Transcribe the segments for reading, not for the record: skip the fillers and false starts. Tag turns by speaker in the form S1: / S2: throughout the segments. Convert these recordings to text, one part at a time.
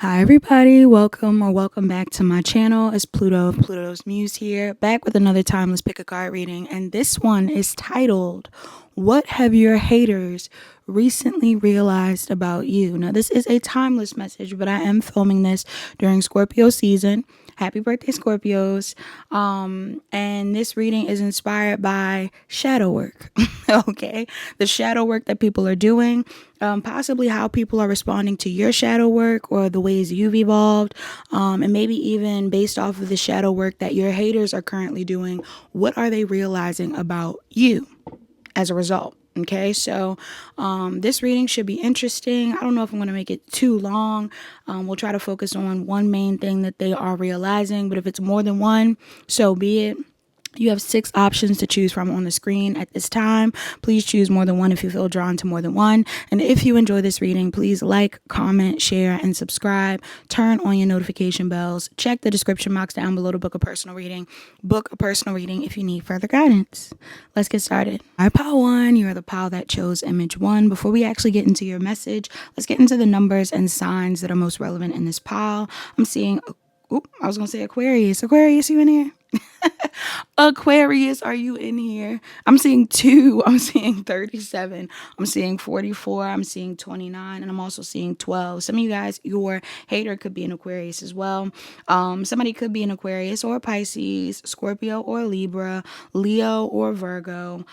S1: Hi everybody, welcome back to my channel. It's Pluto of Pluto's Muse here, back with another timeless pick a card reading, and this one is titled, What Have Your Haters Recently Realized About You? Now this is a timeless message, but I am filming this during Scorpio season. Happy birthday, Scorpios. And this reading is inspired by shadow work. Okay, the shadow work that people are doing, possibly how people are responding to your shadow work or the ways you've evolved, and maybe even based off of the shadow work that your haters are currently doing, what are they realizing about you as a result? Okay, so this reading should be interesting. I don't know if I'm going to make it too long. We'll try to focus on one main thing that they are realizing, but if it's more than one, so be it. You have 6 options to choose from on the screen at this time. Please choose more than one if you feel drawn to more than one. And if you enjoy this reading, please like, comment, share, and subscribe. Turn on your notification bells. Check the description box down below to book a personal reading. Book a personal reading if you need further guidance. Let's get started. All right, pile 1, you're the pile that chose image 1. Before we actually get into your message, let's get into the numbers and signs that are most relevant in this pile. I'm seeing, I was going to say Aquarius. Aquarius, you in here? Aquarius, are you in here? I'm seeing 2. I'm seeing 37. I'm seeing 44. I'm seeing 29. And I'm also seeing 12. Some of you guys, your hater could be an Aquarius as well. Somebody could be an Aquarius or Pisces, Scorpio or Libra, Leo or Virgo,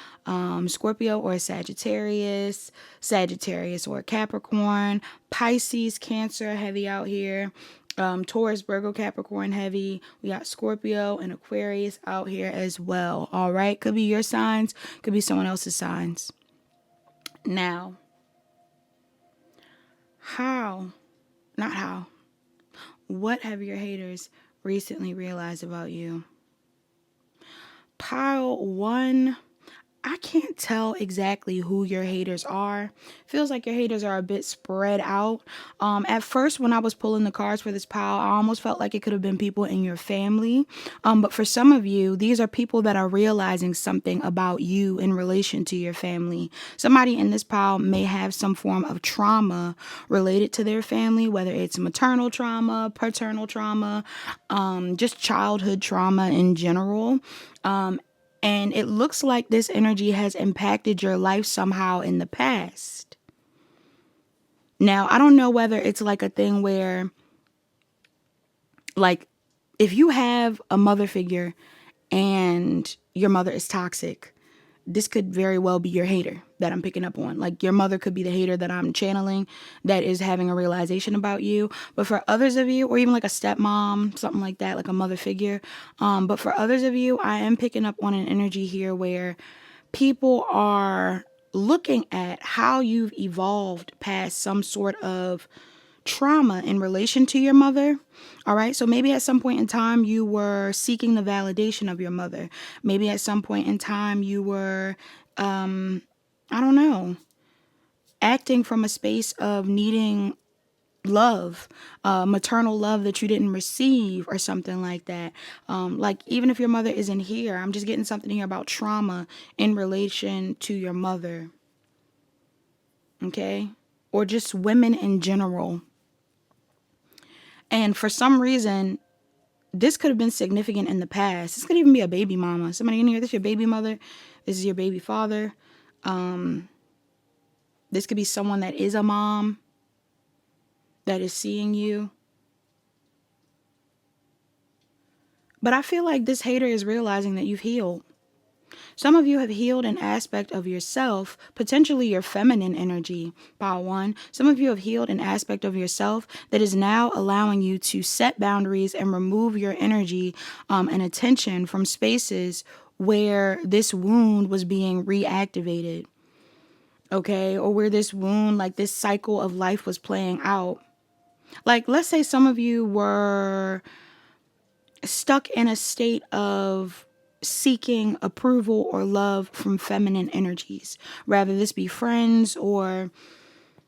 S1: Scorpio or Sagittarius, Sagittarius or Capricorn, Pisces, Cancer, heavy out here. Taurus, Virgo, Capricorn, heavy. We got Scorpio and Aquarius out here as well. All right. Could be your signs. Could be someone else's signs. Now, what have your haters recently realized about you? Pile 1. I can't tell exactly who your haters are. Feels like your haters are a bit spread out. At first, when I was pulling the cards for this pile, I almost felt like it could have been people in your family. But for some of you, these are people that are realizing something about you in relation to your family. Somebody in this pile may have some form of trauma related to their family, whether it's maternal trauma, paternal trauma, just childhood trauma in general. And it looks like this energy has impacted your life somehow in the past. Now, I don't know whether it's like a thing where, like, if you have a mother figure and your mother is toxic, this could very well be your hater that I'm picking up on. Like, your mother could be the hater that I'm channeling that is having a realization about you. But for others of you, or even like a stepmom, something like that, like a mother figure. But for others of you, I am picking up on an energy here where people are looking at how you've evolved past some sort of trauma in relation to your mother. All right. So maybe at some point in time you were seeking the validation of your mother. Maybe at some point in time you were, I don't know, acting from a space of needing love, maternal love that you didn't receive or something like that. Like, even if your mother isn't here, I'm just getting something here about trauma in relation to your mother. Okay. Or just women in general. And for some reason, this could have been significant in the past. This could even be a baby mama. Somebody in here, this is your baby mother. This is your baby father. This could be someone that is a mom that is seeing you. But I feel like this hater is realizing that you've healed. Some of you have healed an aspect of yourself, potentially your feminine energy, pile 1. Some of you have healed an aspect of yourself that is now allowing you to set boundaries and remove your energy and attention from spaces where this wound was being reactivated. Okay, or where this wound, like this cycle of life was playing out. Like, let's say some of you were stuck in a state of seeking approval or love from feminine energies, rather this be friends or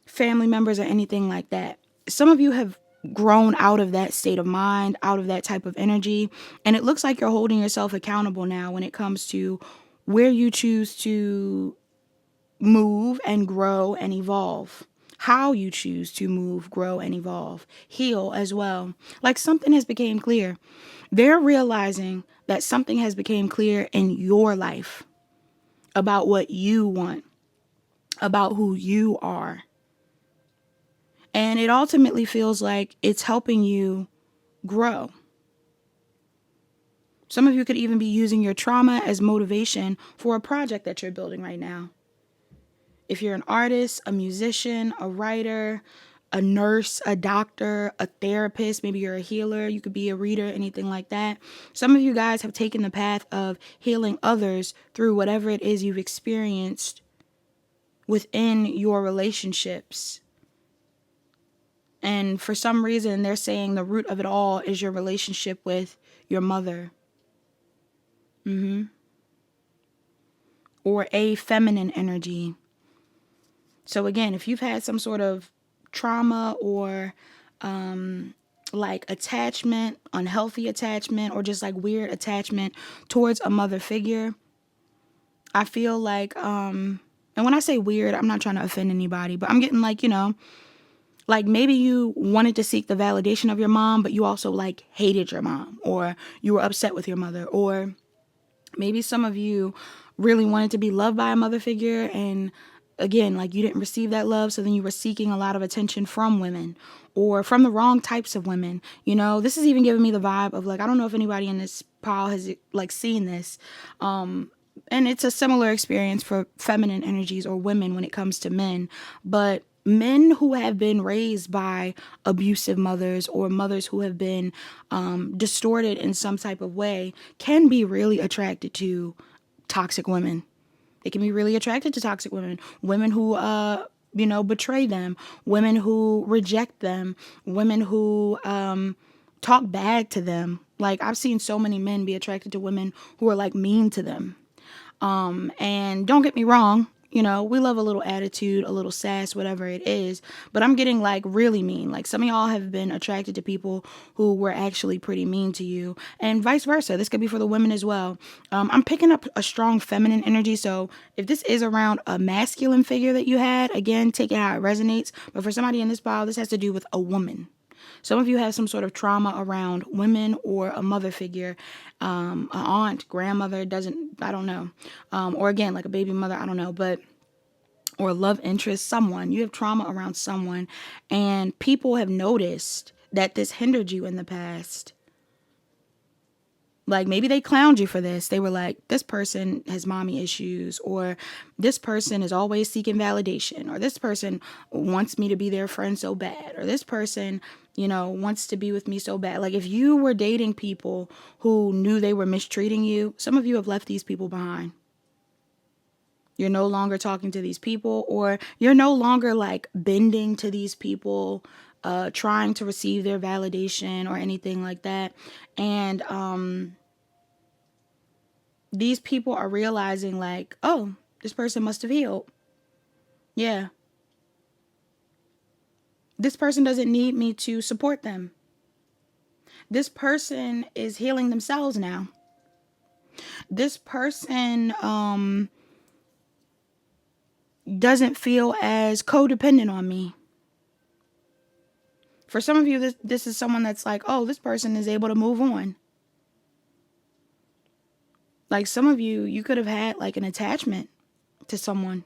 S1: family members or anything like that. Some of you have grown out of that state of mind, out of that type of energy, and it looks like you're holding yourself accountable now when it comes to where you choose to move and grow and evolve. how you choose to move, grow, and evolve, heal as well. Like something has become clear. They're realizing that something has become clear in your life about what you want, about who you are. And it ultimately feels like it's helping you grow. Some of you could even be using your trauma as motivation for a project that you're building right now. If you're an artist, a musician, a writer, a nurse, a doctor, a therapist, maybe you're a healer, you could be a reader, anything like that. Some of you guys have taken the path of healing others through whatever it is you've experienced within your relationships. And for some reason, they're saying the root of it all is your relationship with your mother. Or a feminine energy. So again, if you've had some sort of trauma or like attachment, unhealthy attachment, or just like weird attachment towards a mother figure, I feel like, and when I say weird, I'm not trying to offend anybody, but I'm getting like, like maybe you wanted to seek the validation of your mom, but you also like hated your mom, or you were upset with your mother, or maybe some of you really wanted to be loved by a mother figure, and again, like you didn't receive that love, so then you were seeking a lot of attention from women or from the wrong types of women. This is even giving me the vibe of like, I don't know if anybody in this pile has like seen this. And it's a similar experience for feminine energies or women when it comes to men. But men who have been raised by abusive mothers or mothers who have been distorted in some type of way can be really attracted to toxic women. They can be really attracted to toxic women. Women who, betray them. Women who reject them. Women who talk bad to them. Like, I've seen so many men be attracted to women who are, like, mean to them. And don't get me wrong, we love a little attitude, a little sass, whatever it is. But I'm getting like really mean. Like some of y'all have been attracted to people who were actually pretty mean to you, and vice versa. This could be for the women as well. I'm picking up a strong feminine energy. So if this is around a masculine figure that you had, again, take it how it resonates. But for somebody in this pile, this has to do with a woman. Some of you have some sort of trauma around women or a mother figure, an aunt, grandmother, I don't know. Or again, like a baby mother, I don't know, or love interest, someone. You have trauma around someone, and people have noticed that this hindered you in the past. Like maybe they clowned you for this. They were like, this person has mommy issues, or this person is always seeking validation, or this person wants me to be their friend so bad, or this person, wants to be with me so bad. Like if you were dating people who knew they were mistreating you, some of you have left these people behind. You're no longer talking to these people, or you're no longer like bending to these people, trying to receive their validation or anything like that. And, these people are realizing like, oh, this person must have healed. Yeah. This person doesn't need me to support them. This person is healing themselves now. This person doesn't feel as codependent on me. For some of you, this is someone that's like, oh, this person is able to move on. Like some of you could have had like an attachment to someone,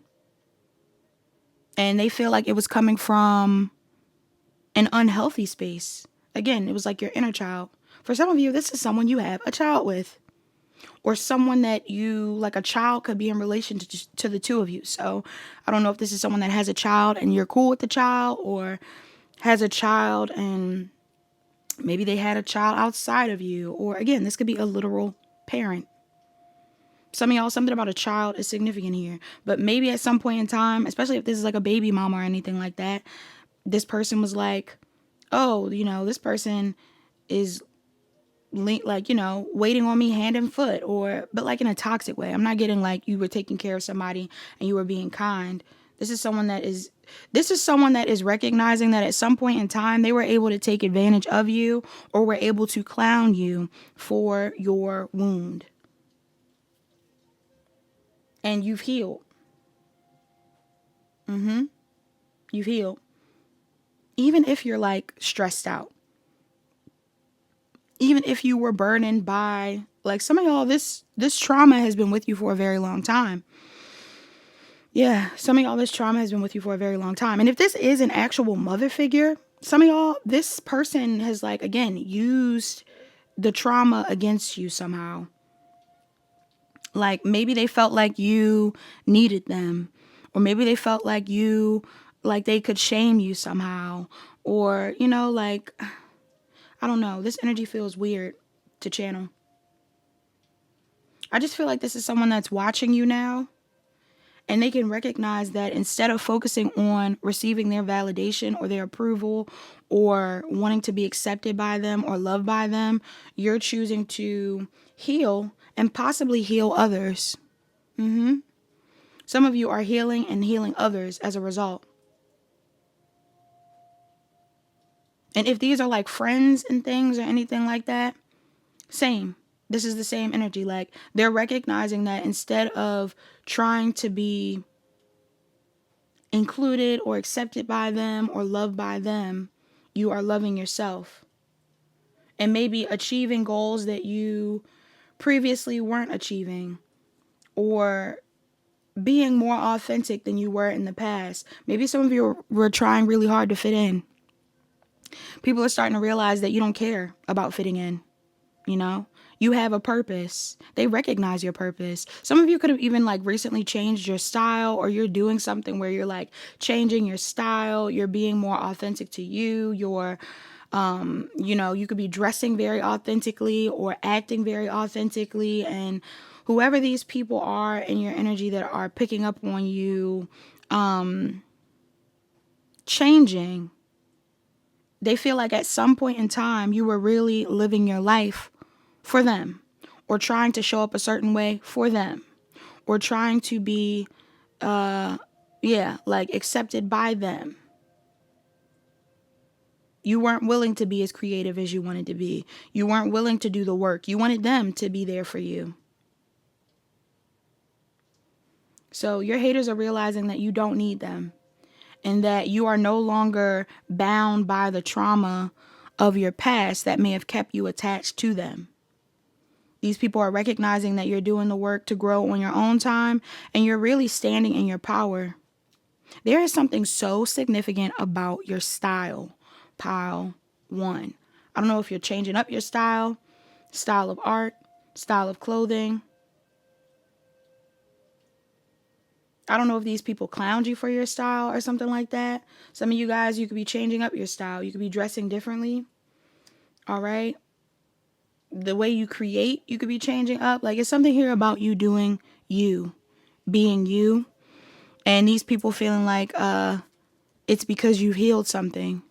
S1: and they feel like it was coming from an unhealthy space. Again, it was like your inner child. For some of you, this is someone you have a child with, or someone that you, like a child could be in relation to the two of you. So I don't know if this is someone that has a child and you're cool with the child, or has a child and maybe they had a child outside of you. Or again, this could be a literal parent. Some of y'all, something about a child is significant here. But maybe at some point in time, especially if this is like a baby mama or anything like that, this person was like, oh, this person is like, waiting on me hand and foot, but like in a toxic way. I'm not getting like you were taking care of somebody and you were being kind. This is someone that is recognizing that at some point in time they were able to take advantage of you, or were able to clown you for your wound. And you've healed. You've healed. Even if you're like stressed out, even if you were burdened by, like, some of y'all, this trauma has been with you for a very long time. Yeah, some of y'all, this trauma has been with you for a very long time. And if this is an actual mother figure, some of y'all, this person has, like, again, used the trauma against you somehow. Like, maybe they felt like you needed them, or maybe they felt like like they could shame you somehow, or, you know, like, I don't know. This energy feels weird to channel. I just feel like this is someone that's watching you now, and they can recognize that instead of focusing on receiving their validation or their approval or wanting to be accepted by them or loved by them, you're choosing to heal and possibly heal others. Some of you are healing and healing others as a result. And if these are like friends and things or anything like that, same. This is the same energy. Like, they're recognizing that instead of trying to be included or accepted by them or loved by them, you are loving yourself. And maybe achieving goals that you previously weren't achieving, or being more authentic than you were in the past. Maybe some of you were trying really hard to fit in. People are starting to realize that you don't care about fitting in. You know, you have a purpose. They recognize your purpose. Some of you could have even like recently changed your style, or you're doing something where you're like changing your style. You're being more authentic to you. You're, you know, you could be dressing very authentically or acting very authentically. And whoever these people are in your energy that are picking up on you, changing, they feel like at some point in time you were really living your life for them, or trying to show up a certain way for them, or trying to be like accepted by them. You weren't willing to be as creative as you wanted to be. You weren't willing to do the work. You wanted them to be there for you. So your haters are realizing that you don't need them, and that you are no longer bound by the trauma of your past that may have kept you attached to them. These people are recognizing that you're doing the work to grow on your own time, and you're really standing in your power. There is something so significant about your style, pile 1. I don't know if you're changing up your style of art, style of clothing. I don't know if these people clowned you for your style or something like that. Some of you guys, you could be changing up your style. You could be dressing differently. All right. The way you create, you could be changing up. Like, it's something here about you doing you, being you. And these people feeling like it's because you've healed something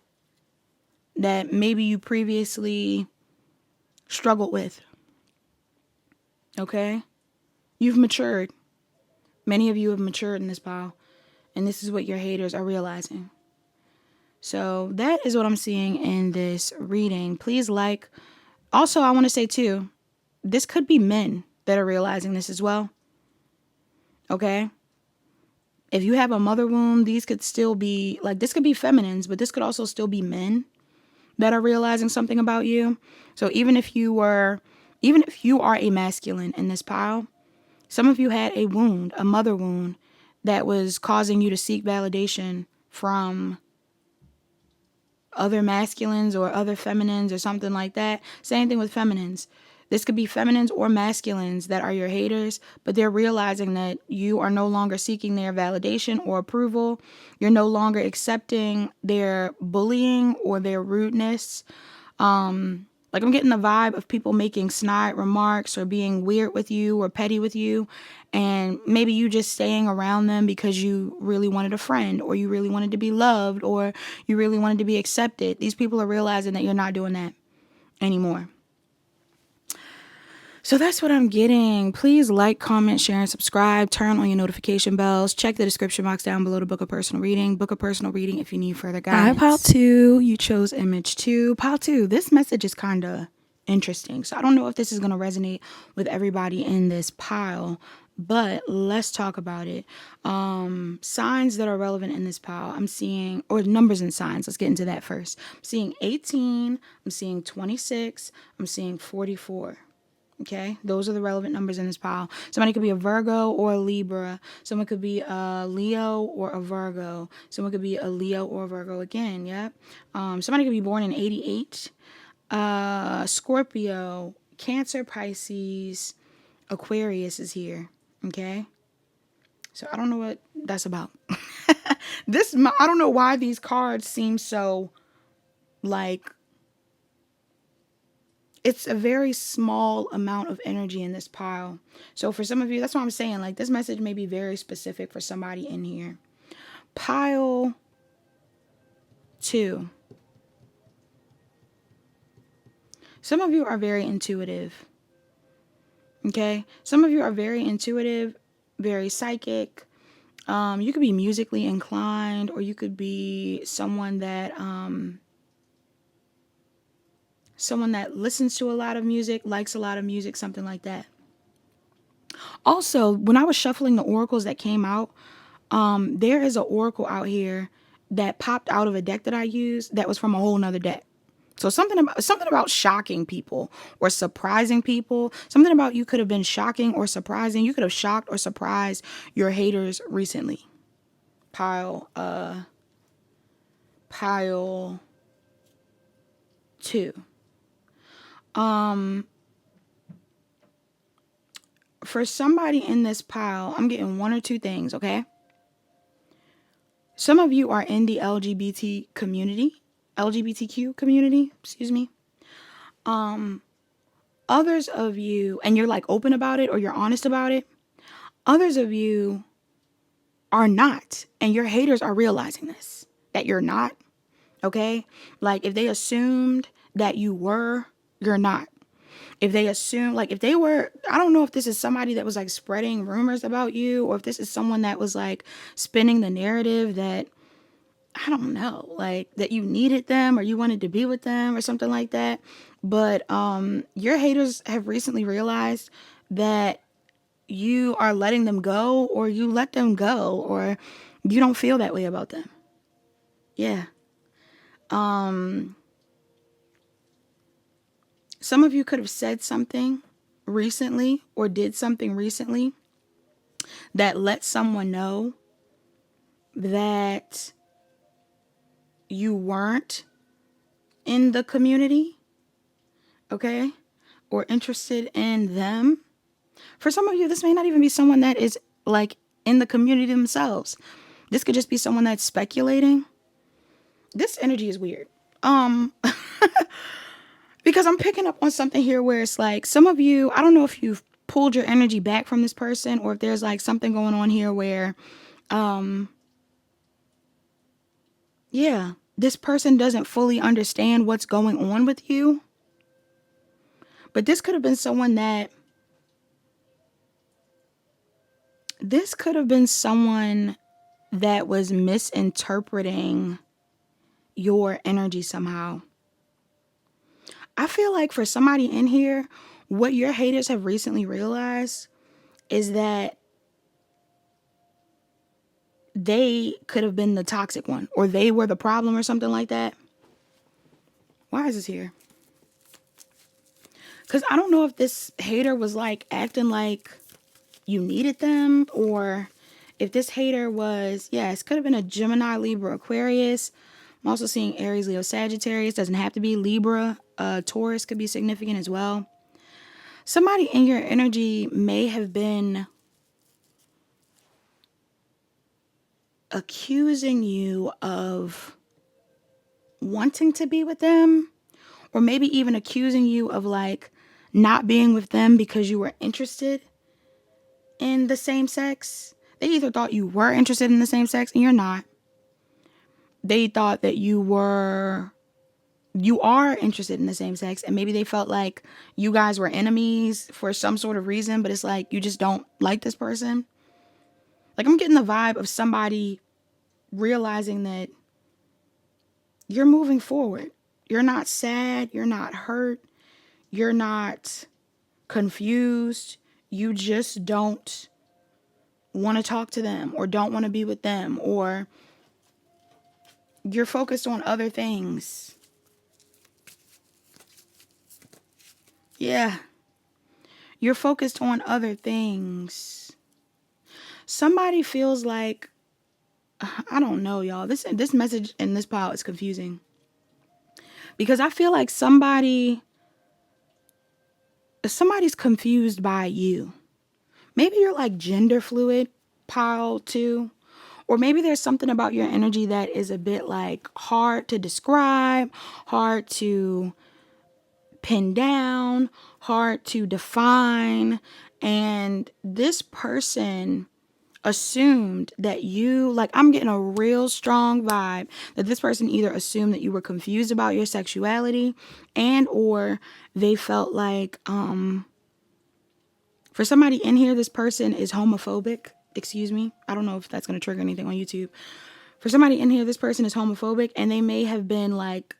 S1: that maybe you previously struggled with. Okay? You've matured. Many of you have matured in this pile. And this is what your haters are realizing. So that is what I'm seeing in this reading. Please like. Also, I want to say too, this could be men that are realizing this as well. Okay? If you have a mother wound, these could still be, like, this could be feminines, but this could also still be men that are realizing something about you. So even if you are a masculine in this pile, some of you had a wound, a mother wound, that was causing you to seek validation from other masculines or other feminines or something like that. Same thing with feminines. This could be feminines or masculines that are your haters, but they're realizing that you are no longer seeking their validation or approval. You're no longer accepting their bullying or their rudeness. Like, I'm getting the vibe of people making snide remarks or being weird with you or petty with you, and maybe you just staying around them because you really wanted a friend, or you really wanted to be loved, or you really wanted to be accepted. These people are realizing that you're not doing that anymore. So that's what I'm getting. Please like, comment, share, and subscribe. Turn on your notification bells. Check the description box down below to book a personal reading. Book a personal reading if you need further guidance. Hi, Pile 2. You chose image 2. Pile 2, this message is kind of interesting. So I don't know if this is going to resonate with everybody in this pile, but let's talk about it. Signs that are relevant in this pile. I'm seeing, or numbers and signs. Let's get into that first. I'm seeing 18. I'm seeing 26. I'm seeing 44. Okay, those are the relevant numbers in this pile. Somebody could be a Virgo or a Libra. Someone could be a Leo or a Virgo. Someone could be a Leo or a Virgo again. Yep. Somebody could be born in 88. Scorpio, Cancer, Pisces, Aquarius is here. Okay. So I don't know what that's about. I don't know why these cards seem so like it's a very small amount of energy in this pile. So for some of you, that's what I'm saying. Like this message may be very specific for somebody in here. Pile 2. Some of you are very intuitive. Okay. Some of you are very intuitive, very psychic. You could be musically inclined, or you could be someone that listens to a lot of music, likes a lot of music, something like that. Also, when I was shuffling the oracles that came out, there is an oracle out here that popped out of a deck that I used that was from a whole nother deck. So something about shocking people or surprising people. Something about you could have been shocking or surprising. You could have shocked or surprised your haters recently. Pile 2. For somebody in this pile, I'm getting one or two things, okay? Some of you are in the LGBTQ community, excuse me. Others of you, and you're like open about it or you're honest about it. Others of you are not, and your haters are realizing this, that you're not, okay? Like if they assumed that you were, you're not. If they assume, like if they were, I don't know if this is somebody that was like spreading rumors about you, or if this is someone that was like spinning the narrative that, I don't know, like that you needed them or you wanted to be with them or something like that. But your haters have recently realized that you are letting them go, or you let them go, or you don't feel that way about them. Yeah. Some of you could have said something recently or did something recently that let someone know that you weren't in the community, okay, or interested in them. For some of you, this may not even be someone that is like in the community themselves. This could just be someone that's speculating. This energy is weird. Because I'm picking up on something here where it's like some of you, I don't know if you've pulled your energy back from this person, or if there's like something going on here where, this person doesn't fully understand what's going on with you. But this could have been someone that was misinterpreting your energy somehow. I feel like for somebody in here, what your haters have recently realized is that they could have been the toxic one, or they were the problem or something like that. Why is this here? Because I don't know if this hater was like acting like you needed them, or if this hater was, it could have been a Gemini, Libra, Aquarius. I'm also seeing Aries, Leo, Sagittarius. Doesn't have to be Libra. Taurus could be significant as well. Somebody in your energy may have been accusing you of wanting to be with them, or maybe even accusing you of like not being with them because you were interested in the same sex. They either thought you were interested in the same sex and you're not. They thought that you are interested in the same sex, and maybe they felt like you guys were enemies for some sort of reason, but it's like you just don't like this person. Like I'm getting the vibe of somebody realizing that you're moving forward. You're not sad. You're not hurt. you're not confused. You just don't want to talk to them or don't want to be with them, or you're focused on other things. Yeah. You're focused on other things. Somebody feels like, I don't know, y'all. This message in this pile is confusing. Because I feel like somebody's confused by you. Maybe you're like gender fluid, pile 2. Or maybe there's something about your energy that is a bit like hard to describe, hard to pin down, hard to define. And this person assumed that you, like, I'm getting a real strong vibe that this person either assumed that you were confused about your sexuality, and or they felt like, for somebody in here, this person is homophobic. Excuse me. I don't know if that's going to trigger anything on YouTube. For somebody in here, this person is homophobic, and they may have been like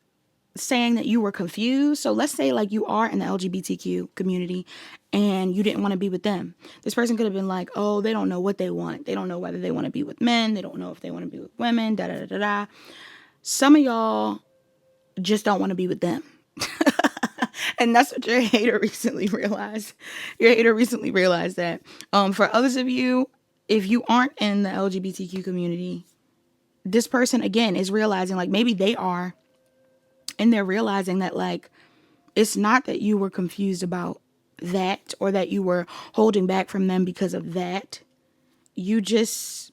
S1: saying that you were confused. So let's say like you are in the LGBTQ community and you didn't want to be with them. This person could have been like, oh, they don't know what they want. They don't know whether they want to be with men. They don't know if they want to be with women, da da da da da. Some of y'all just don't want to be with them. And that's what your hater recently realized. Your hater recently realized that. For others of you, if you aren't in the LGBTQ community, this person again is realizing like maybe they are, and they're realizing that like it's not that you were confused about that or that you were holding back from them because of that. You just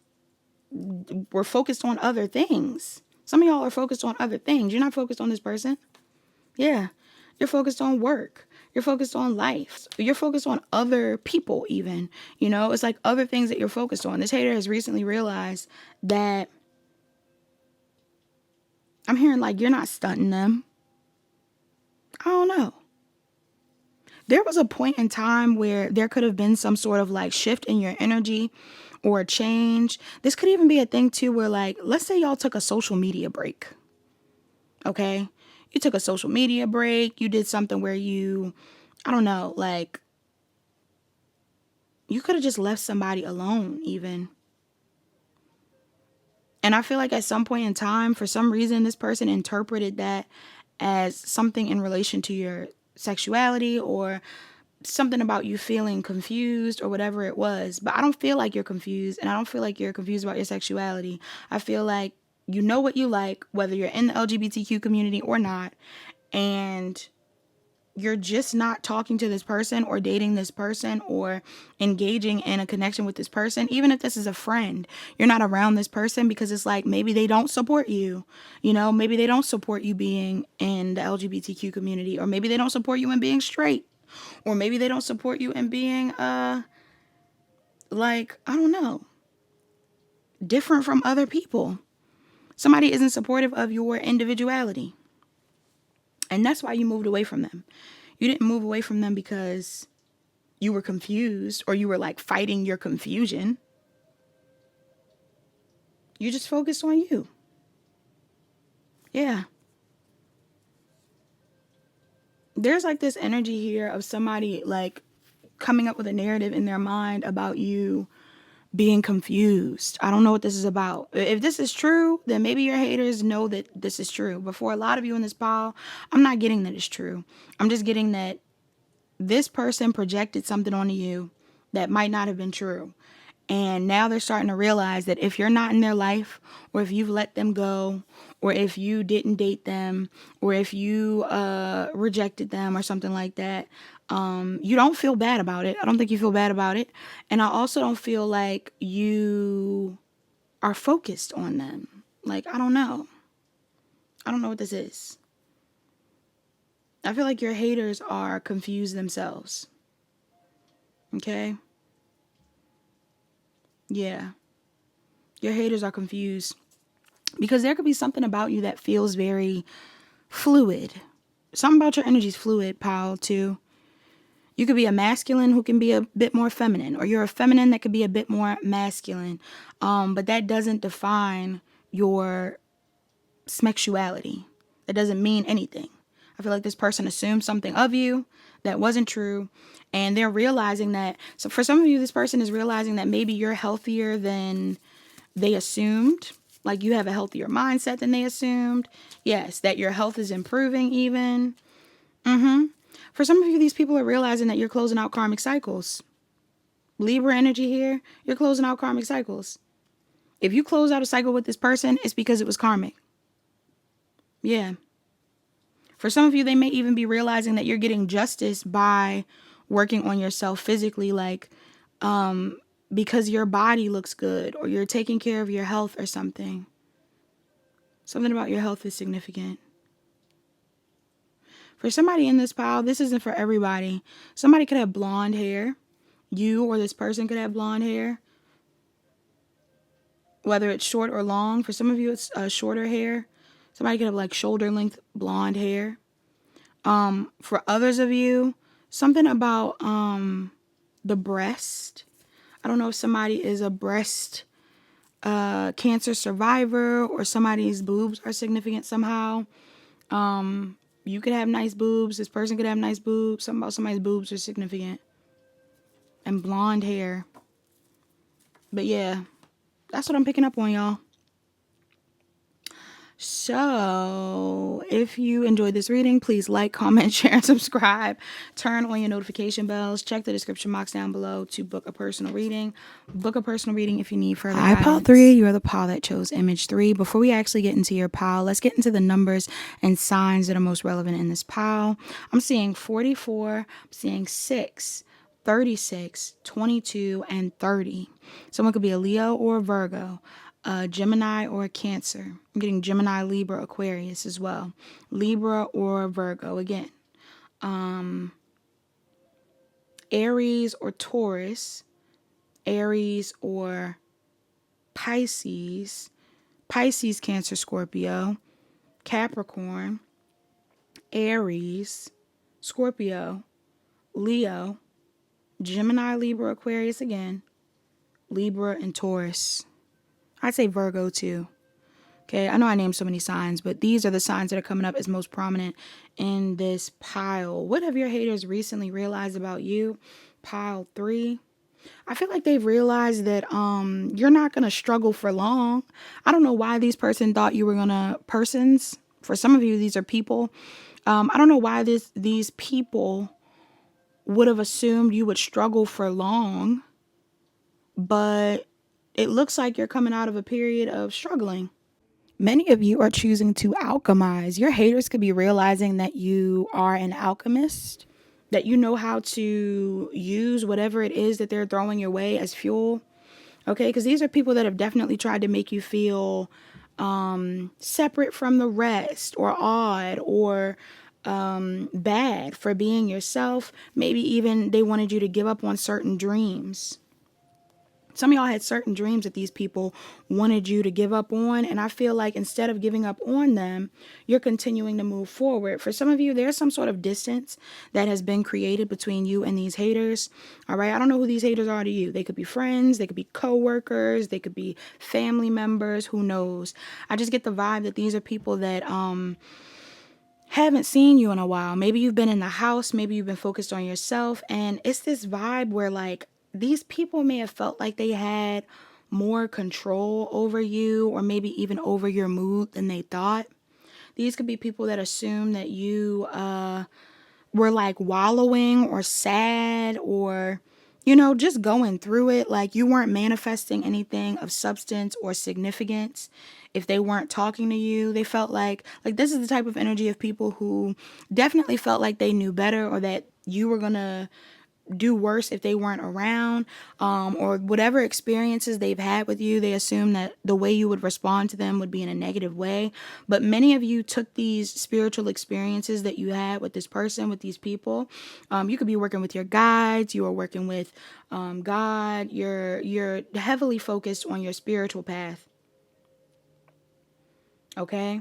S1: were focused on other things. Some of y'all are focused on other things. You're not focused on this person. Yeah. You're focused on work. You're focused on life. You're focused on other people even. You know, it's like other things that you're focused on. This hater has recently realized that, I'm hearing like you're not stunting them. I don't know. There was a point in time where there could have been some sort of like shift in your energy or a change. This could even be a thing too where like, let's say y'all took a social media break. Okay? You took a social media break. You did something where you, I don't know, like you could have just left somebody alone even. And I feel like at some point in time, for some reason, this person interpreted that as something in relation to your sexuality or something about you feeling confused or whatever it was. But I don't feel like you're confused, and I don't feel like you're confused about your sexuality. I feel like you know what you like, whether you're in the LGBTQ community or not, and you're just not talking to this person or dating this person or engaging in a connection with this person. Even if this is a friend, you're not around this person because it's like maybe they don't support you. You know, maybe they don't support you being in the LGBTQ community, or maybe they don't support you in being straight, or maybe they don't support you in being like, I don't know, different from other people. Somebody isn't supportive of your individuality. And that's why you moved away from them. You didn't move away from them because you were confused or you were like fighting your confusion. You just focused on you. Yeah. There's like this energy here of somebody like coming up with a narrative in their mind about you being confused. I don't know what this is about. If this is true, then maybe your haters know that this is true. But for a lot of you in this pile, I'm not getting that it's true. I'm just getting that this person projected something onto you that might not have been true. And now they're starting to realize that if you're not in their life, or if you've let them go, or if you didn't date them, or if you rejected them or something like that, you don't feel bad about it. I don't think you feel bad about it. And I also don't feel like you are focused on them. Like, I don't know. I don't know what this is. I feel like your haters are confused themselves. Okay? Yeah. Your haters are confused because there could be something about you that feels very fluid. Something about your energy is fluid, pal, too. You could be a masculine who can be a bit more feminine, or you're a feminine that could be a bit more masculine. But that doesn't define your sexuality. That doesn't mean anything. I feel like this person assumed something of you that wasn't true. And they're realizing that. So for some of you, this person is realizing that maybe you're healthier than they assumed. Like you have a healthier mindset than they assumed. Yes, that your health is improving even. For some of you, these people are realizing that you're closing out karmic cycles. Libra energy here, you're closing out karmic cycles. If you close out a cycle with this person, it's because it was karmic. Yeah. For some of you, they may even be realizing that you're getting justice by working on yourself physically, like because your body looks good or you're taking care of your health or something. Something about your health is significant. For somebody in this pile, this isn't for everybody. Somebody could have blonde hair. You or this person could have blonde hair. Whether it's short or long. For some of you, it's shorter hair. Somebody could have like shoulder length blonde hair. For others of you, something about the breast. I don't know if somebody is a breast cancer survivor or somebody's boobs are significant somehow. You could have nice boobs. This person could have nice boobs. Something about somebody's boobs are significant. And blonde hair. But yeah, that's what I'm picking up on, y'all. So, if you enjoyed this reading, please like, comment, share, and subscribe. Turn on your notification bells. Check the description box down below to book a personal reading. Book a personal reading if you need further guidance. Hi, pile 3. You are the pile that chose image 3. Before we actually get into your pile, let's get into the numbers and signs that are most relevant in this pile. I'm seeing 44. I'm seeing 6. 36, 22, and 30. Someone could be a Leo or a Virgo, a Gemini or a Cancer. I'm getting Gemini, Libra, Aquarius as well. Libra or Virgo again. Aries or Taurus. Aries or Pisces. Pisces, Cancer, Scorpio. Capricorn. Aries. Scorpio. Leo. Gemini, Libra, Aquarius again, Libra, and Taurus. I'd say Virgo too. Okay, I know I named so many signs, but these are the signs that are coming up as most prominent in this pile. What have your haters recently realized about you? Pile 3. I feel like they've realized that you're not going to struggle for long. I don't know why these person thought you were going to, persons, for some of you, these are people. I don't know why these people would have assumed you would struggle for long, but it looks like you're coming out of a period of struggling. Many of you are choosing to alchemize. Your haters could be realizing that you are an alchemist, that you know how to use whatever it is that they're throwing your way as fuel. Okay, because these are people that have definitely tried to make you feel separate from the rest or odd or bad for being yourself. Maybe even they wanted you to give up on certain dreams. Some of y'all had certain dreams that these people wanted you to give up on. And I feel like instead of giving up on them, you're continuing to move forward. For some of you, there's some sort of distance that has been created between you and these haters. All right. I don't know who these haters are to you. They could be friends. They could be coworkers. They could be family members. Who knows? I just get the vibe that these are people that, haven't seen you in a while. Maybe you've been in the house. Maybe you've been focused on yourself. And it's this vibe where like these people may have felt like they had more control over you or maybe even over your mood than they thought. These could be people that assume that you were like wallowing or sad or, you know, just going through it. Like you weren't manifesting anything of substance or significance. If they weren't talking to you, they felt like this is the type of energy of people who definitely felt like they knew better or that you were going to do worse if they weren't around, or whatever experiences they've had with you, they assume that the way you would respond to them would be in a negative way. But many of you took these spiritual experiences that you had with this person, with these people. You could be working with your guides, you are working with God, you're heavily focused on your spiritual path. Okay?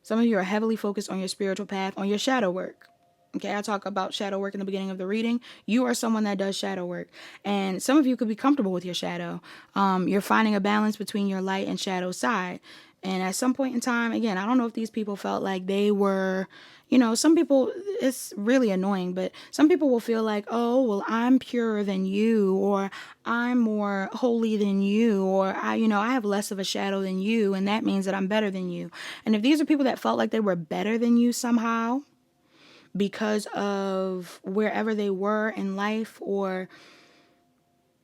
S1: Some of you are heavily focused on your spiritual path, on your shadow work. Okay, I talk about shadow work in the beginning of the reading. You are someone that does shadow work. And some of you could be comfortable with your shadow. You're finding a balance between your light and shadow side. And at some point in time, again, I don't know if these people felt like they were, some people, it's really annoying, but some people will feel like, oh, well, I'm purer than you, or I'm more holy than you, or I have less of a shadow than you, and that means that I'm better than you. And if these are people that felt like they were better than you somehow because of wherever they were in life, or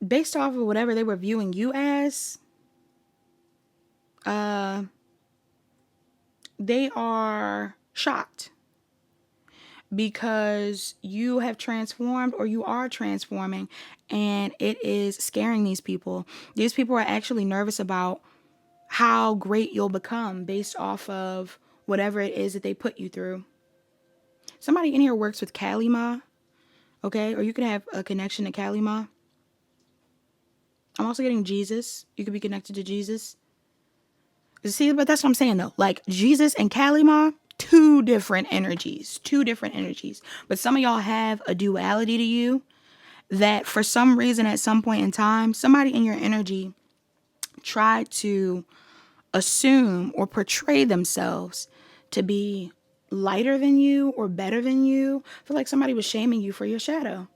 S1: based off of whatever they were viewing you as, they are shocked because you have transformed, or you are transforming, and it is scaring these people. These people are actually nervous about how great you'll become based off of whatever it is that they put you through. Somebody in here works with Kalima, okay? Or you could have a connection to Kalima. I'm also getting Jesus. You could be connected to Jesus. See, but that's what I'm saying though. Like Jesus and Kalima, two different energies. But some of y'all have a duality to you that for some reason at some point in time, somebody in your energy tried to assume or portray themselves to be lighter than you or better than you. I feel like somebody was shaming you for your shadow.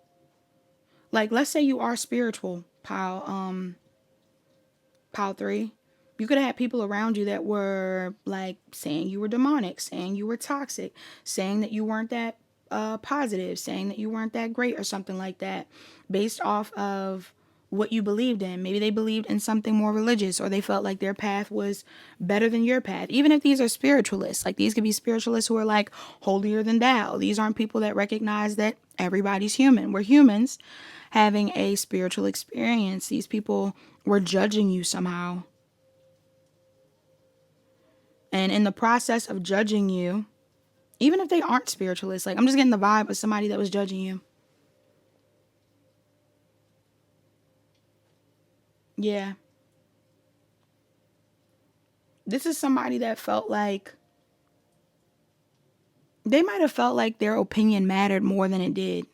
S1: Like, let's say you are spiritual, pile 3. You could have had people around you that were like saying you were demonic, saying you were toxic, saying that you weren't that positive, saying that you weren't that great or something like that, based off of what you believed in. Maybe they believed in something more religious, or they felt like their path was better than your path. Even if these are spiritualists, like these could be spiritualists who are like holier than thou. These aren't people that recognize that everybody's human. We're humans having a spiritual experience. These people were judging you somehow. And in the process of judging you, even if they aren't spiritualists, like I'm just getting the vibe of somebody that was judging you. Yeah. This is somebody that felt like they might have felt like their opinion mattered more than it did.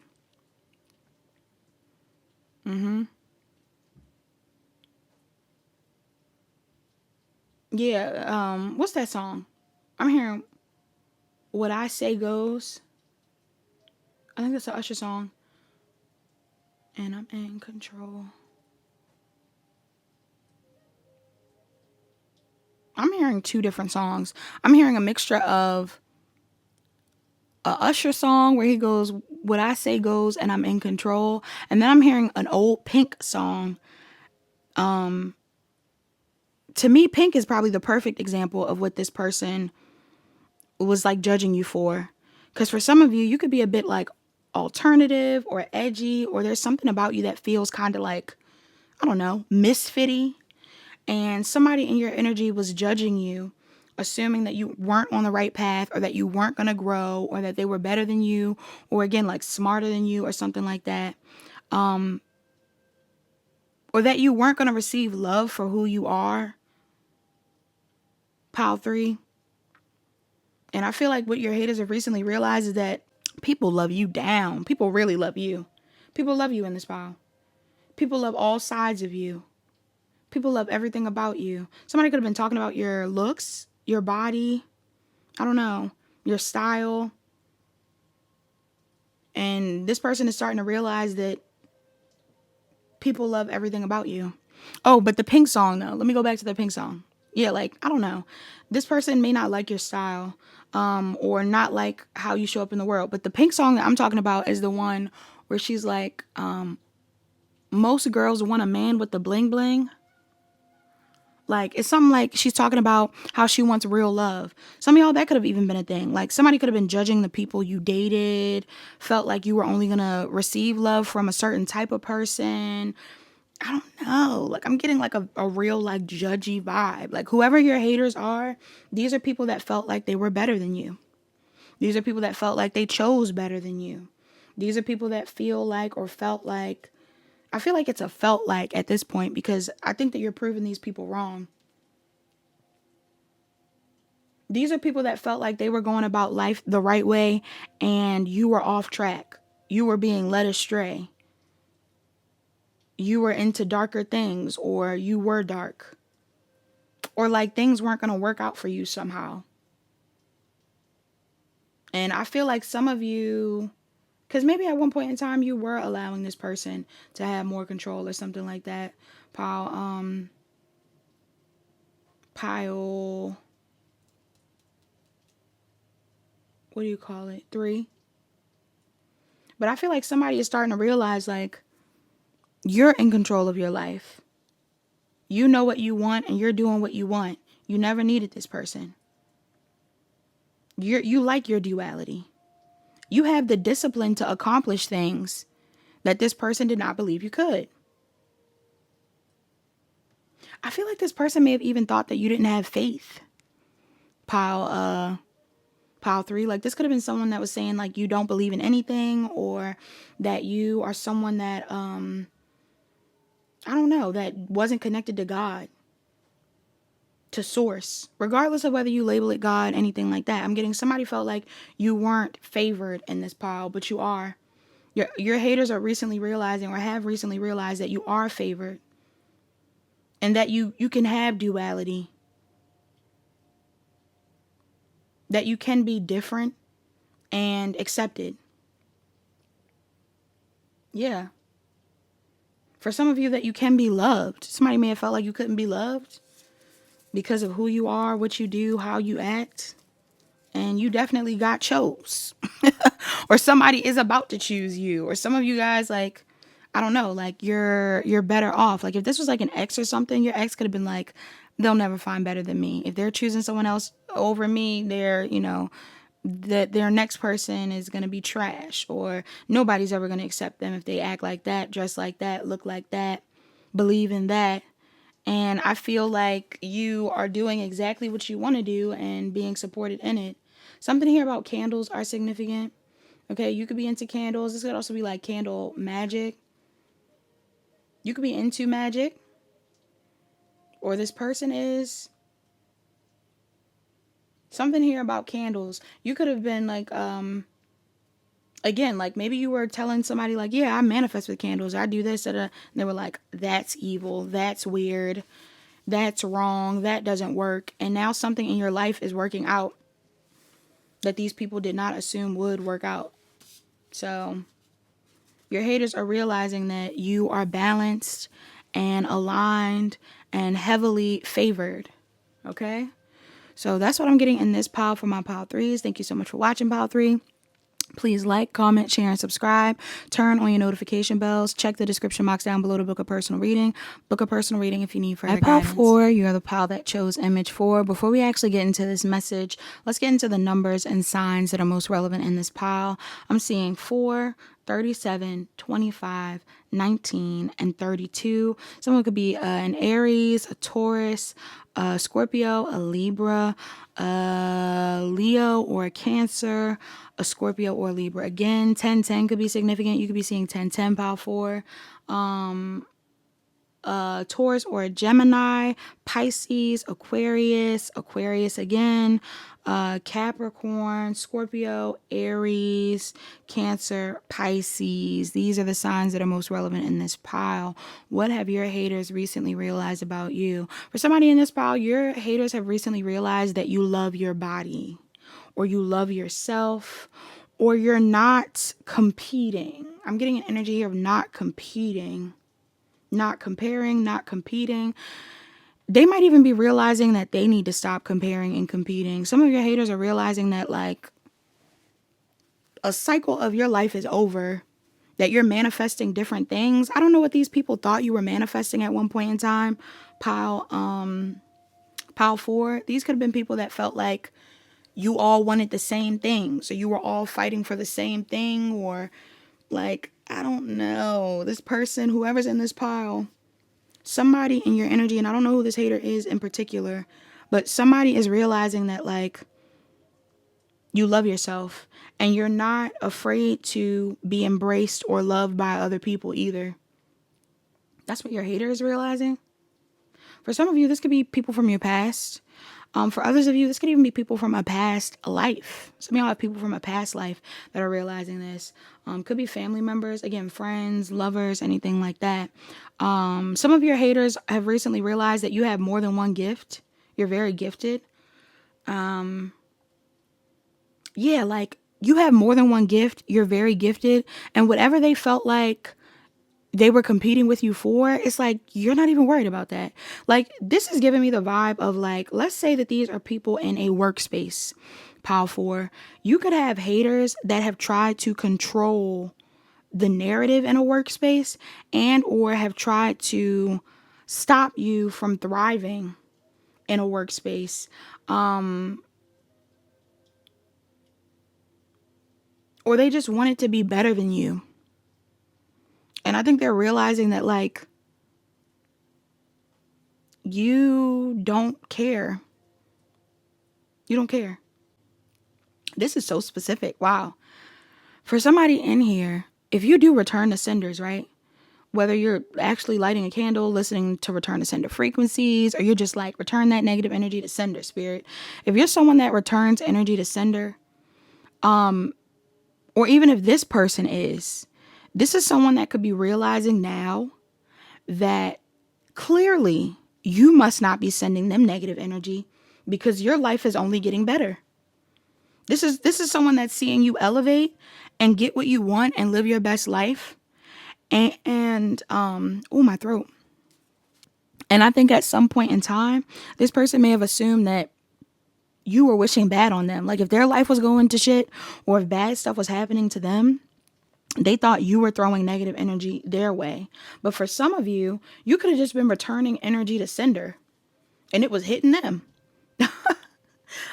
S1: Yeah, what's that song? I'm hearing What I Say Goes. I think that's an Usher song. And I'm in control. I'm hearing two different songs. I'm hearing a mixture of a Usher song where he goes, what I say goes, and I'm in control. And then I'm hearing an old Pink song. To me, Pink is probably the perfect example of what this person was like judging you for. Because for some of you, you could be a bit like alternative or edgy, or there's something about you that feels kind of like, I don't know, misfitty. And somebody in your energy was judging you, assuming that you weren't on the right path, or that you weren't going to grow, or that they were better than you, or again, like smarter than you, or something like that. Or that you weren't going to receive love for who you are. Pile 3. And I feel like what your haters have recently realized is that people love you down. People really love you. People love you in this pile. People love all sides of you. People love everything about you. Somebody could have been talking about your looks, your body, I don't know, your style. And this person is starting to realize that people love everything about you. Oh, but the Pink song, though. Let me go back to the Pink song. Yeah, like, I don't know. This person may not like your style, or not like how you show up in the world. But the Pink song that I'm talking about is the one where she's like, most girls want a man with the bling bling. Like, it's something like she's talking about how she wants real love. Some of y'all, that could have even been a thing. Like, somebody could have been judging the people you dated, felt like you were only going to receive love from a certain type of person. I don't know. Like, I'm getting like a real like judgy vibe. Like, whoever your haters are, these are people that felt like they were better than you. These are people that felt like they chose better than you. These are people that feel like, or felt like, I feel like it's a felt like at this point, because I think that you're proving these people wrong. These are people that felt like they were going about life the right way and you were off track. You were being led astray. You were into darker things, or you were dark. or like things weren't going to work out for you somehow. And I feel like some of you, because maybe at one point in time you were allowing this person to have more control or something like that. Pile, what do you call it? 3. But I feel like somebody is starting to realize, like, you're in control of your life. You know what you want and you're doing what you want. You never needed this person. You like your duality. You have the discipline to accomplish things that this person did not believe you could. I feel like this person may have even thought that you didn't have faith. Pile 3, like this could have been someone that was saying like you don't believe in anything, or that you are someone that I don't know, that wasn't connected to God, to source, regardless of whether you label it God, anything like that. I'm getting somebody felt like you weren't favored in this pile, but you are. Your haters are recently realizing, or have recently realized, that you are favored, and that you can have duality, that you can be different and accepted. Yeah. For some of you, that you can be loved. Somebody may have felt like you couldn't be loved because of who you are, what you do, how you act. And you definitely got chose. Or somebody is about to choose you. Or some of you guys, like, I don't know, like you're better off. Like if this was like an ex or something, your ex could have been like, they'll never find better than me. If they're choosing someone else over me, they're, that their next person is going to be trash, or nobody's ever going to accept them if they act like that, dress like that, look like that, believe in that. And I feel like you are doing exactly what you want to do and being supported in it. Something here about candles are significant. Okay, you could be into candles. This could also be like candle magic. You could be into magic. Or this person is. Something here about candles. You could have been like, again, like maybe you were telling somebody like, yeah, I manifest with candles. I do this. And they were like, that's evil. That's weird. That's wrong. That doesn't work. And now something in your life is working out that these people did not assume would work out. So your haters are realizing that you are balanced and aligned and heavily favored. Okay? So that's what I'm getting in this pile for my pile 3s. Thank you so much for watching pile 3. Please like, comment, share, and subscribe. Turn on your notification bells. Check the description box down below to book a personal reading. Book a personal reading if you need further guidance. At pile 4, you are the pile that chose image 4. Before we actually get into this message, let's get into the numbers and signs that are most relevant in this pile. I'm seeing 4, 37, 25, 19, and 32. Someone could be an Aries, a Taurus, a Scorpio, a Libra, a Leo, or a Cancer, a Scorpio or Libra. Again, 10-10 could be significant. You could be seeing 10-10 pile 4. Taurus or a Gemini, Pisces, Aquarius again, Capricorn, Scorpio, Aries, Cancer, Pisces. These are the signs that are most relevant in this pile. What have your haters recently realized about you? For somebody in this pile, your haters have recently realized that you love your body, or you love yourself, or you're not competing. I'm getting an energy here of not competing. Not comparing, not competing. They might even be realizing that they need to stop comparing and competing. Some of your haters are realizing that like a cycle of your life is over, that you're manifesting different things. I don't know what these people thought you were manifesting at one point in time. Pile 4. These could have been people that felt like you all wanted the same thing. So you were all fighting for the same thing, or like, I don't know, this person, whoever's in this pile, somebody in your energy, and I don't know who this hater is in particular, but somebody is realizing that like you love yourself and you're not afraid to be embraced or loved by other people either. That's what your hater is realizing. For some of you, this could be people from your past. For others of you, this could even be people from a past life. Some of y'all have people from a past life that are realizing this. Could be family members, again, friends, lovers, anything like that. Some of your haters have recently realized that you have more than one gift. You're very gifted. Yeah, like you have more than one gift. You're very gifted. And whatever they felt like they were competing with you for, it's like you're not even worried about that. Like, this is giving me the vibe of, like, let's say that these are people in a workspace. Pile 4. You could have haters that have tried to control the narrative in a workspace and or have tried to stop you from thriving in a workspace. Or they just want it to be better than you. And I think they're realizing that, like, you don't care. You don't care. This is so specific. Wow. For somebody in here, if you do return to senders, right? Whether you're actually lighting a candle, listening to return to sender frequencies, or you're just like, return that negative energy to sender, spirit. If you're someone that returns energy to sender, or even if this person is, this is someone that could be realizing now that clearly you must not be sending them negative energy because your life is only getting better. This is someone that's seeing you elevate and get what you want and live your best life. And oh, my throat. And I think at some point in time, this person may have assumed that you were wishing bad on them. Like, if their life was going to shit or if bad stuff was happening to them, they thought you were throwing negative energy their way. But for some of you, you could have just been returning energy to sender and it was hitting them.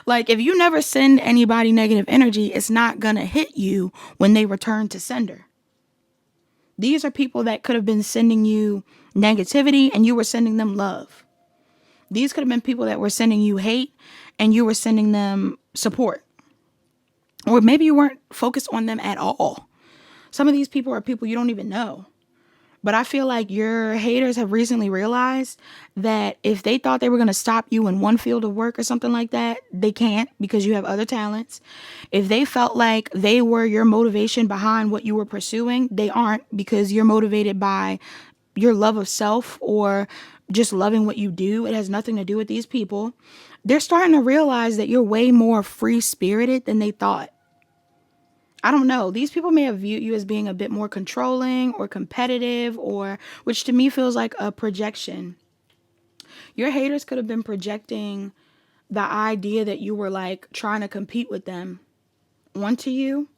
S1: Like, if you never send anybody negative energy, it's not going to hit you when they return to sender. These are people that could have been sending you negativity and you were sending them love. These could have been people that were sending you hate and you were sending them support. Or maybe you weren't focused on them at all. Some of these people are people you don't even know. But I feel like your haters have recently realized that if they thought they were going to stop you in one field of work or something like that, they can't because you have other talents. If they felt like they were your motivation behind what you were pursuing, they aren't, because you're motivated by your love of self or just loving what you do. It has nothing to do with these people. They're starting to realize that you're way more free-spirited than they thought. I don't know. These people may have viewed you as being a bit more controlling or competitive, or which to me feels like a projection. Your haters could have been projecting the idea that you were like trying to compete with them onto you,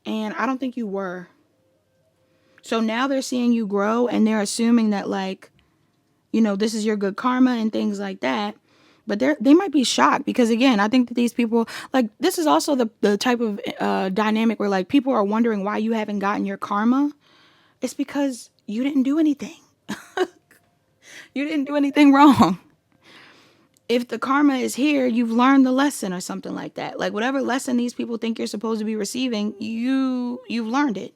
S1: and I don't think you were. So now they're seeing you grow and they're assuming that, like, you know, this is your good karma and things like that. But they might be shocked because, again, I think that these people, like, this is also the type of dynamic where, like, people are wondering why you haven't gotten your karma. It's because you didn't do anything. You didn't do anything wrong. If the karma is here, you've learned the lesson or something like that. Like, whatever lesson these people think you're supposed to be receiving, you've learned it.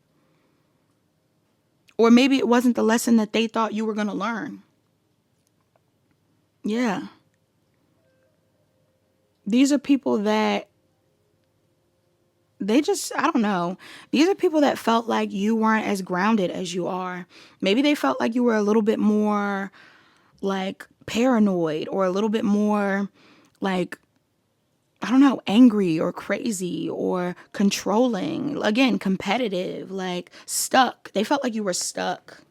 S1: Or maybe it wasn't the lesson that they thought you were going to learn. Yeah. These are people that they just, I don't know. These are people that felt like you weren't as grounded as you are. Maybe they felt like you were a little bit more like paranoid or a little bit more like, I don't know, angry or crazy or controlling. Again, competitive, like stuck. They felt like you were stuck.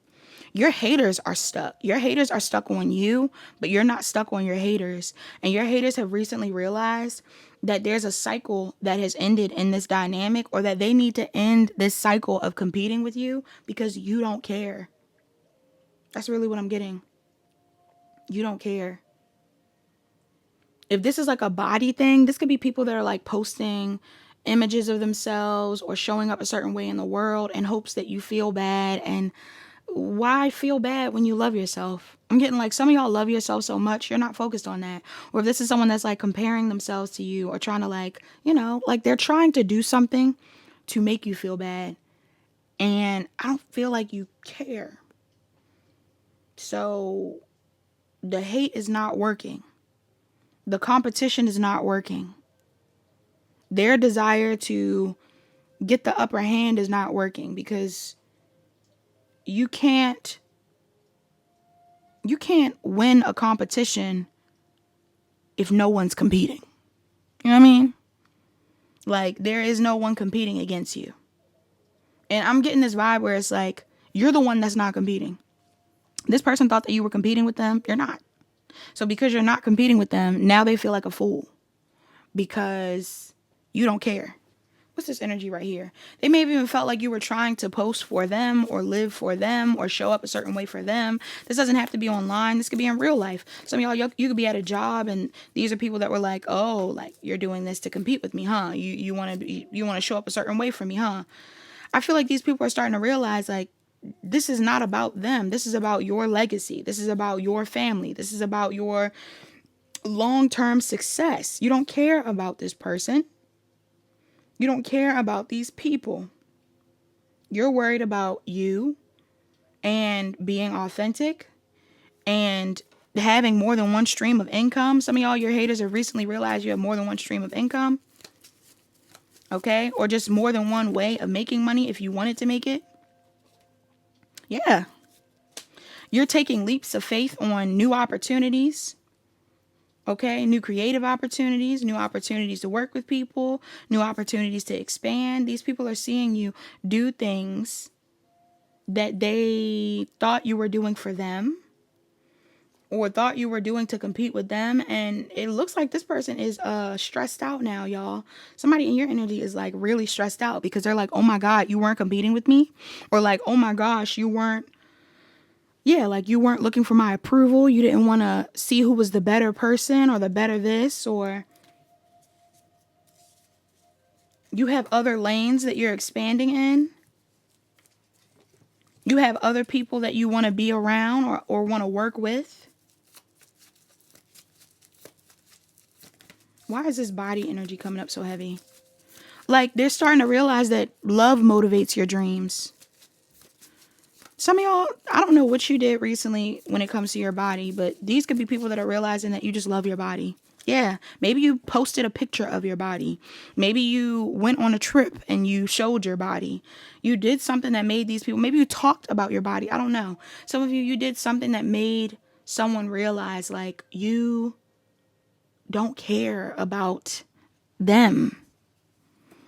S1: Your haters are stuck. Your haters are stuck on you, but you're not stuck on your haters. And your haters have recently realized that there's a cycle that has ended in this dynamic, or that they need to end this cycle of competing with you because you don't care. That's really what I'm getting. You don't care. If this is like a body thing, this could be people that are like posting images of themselves or showing up a certain way in the world in hopes that you feel bad. And why feel bad when you love yourself? I'm getting like some of y'all love yourself so much, you're not focused on that. Or if this is someone that's like comparing themselves to you or trying to, like, you know, like they're trying to do something to make you feel bad. And I don't feel like you care. So the hate is not working. The competition is not working. Their desire to get the upper hand is not working because you can't win a competition if no one's competing? You know what I mean? Like, there is no one competing against you. And I'm getting this vibe where it's like, you're the one that's not competing. This person thought that you were competing with them. You're not. So because you're not competing with them, now they feel like a fool because you don't care. What's this energy right here? They may have even felt like you were trying to post for them or live for them or show up a certain way for them. This doesn't have to be online. This could be in real life. Some of y'all, you could be at a job and these are people that were like, oh, like, you're doing this to compete with me, huh? You want to show up a certain way for me, huh? I feel like these people are starting to realize, like, this is not about them. This is about your legacy. This is about your family. This is about your long-term success. You don't care about this person. You don't care about these people. You're worried about you and being authentic and having more than one stream of income. Some of y'all, your haters, have recently realized you have more than one stream of income. Okay? Or just more than one way of making money if you wanted to make it. Yeah. You're taking leaps of faith on new opportunities. Okay, new creative opportunities, new opportunities to work with people, new opportunities to expand. These people are seeing you do things that they thought you were doing for them or thought you were doing to compete with them. And it looks like this person is stressed out now, y'all. Somebody in your energy is like really stressed out because they're like, oh my God, you weren't competing with me. Or like, oh my gosh, you weren't. Yeah, like you weren't looking for my approval. You didn't want to see who was the better person or the better this, or you have other lanes that you're expanding in. You have other people that you want to be around or want to work with. Why is this body energy coming up so heavy? Like they're starting to realize that love motivates your dreams. Some of y'all, I don't know what you did recently when it comes to your body, but these could be people that are realizing that you just love your body. Yeah, maybe you posted a picture of your body. Maybe you went on a trip and you showed your body. You did something that made these people, maybe you talked about your body. I don't know. Some of you, you did something that made someone realize like you don't care about them.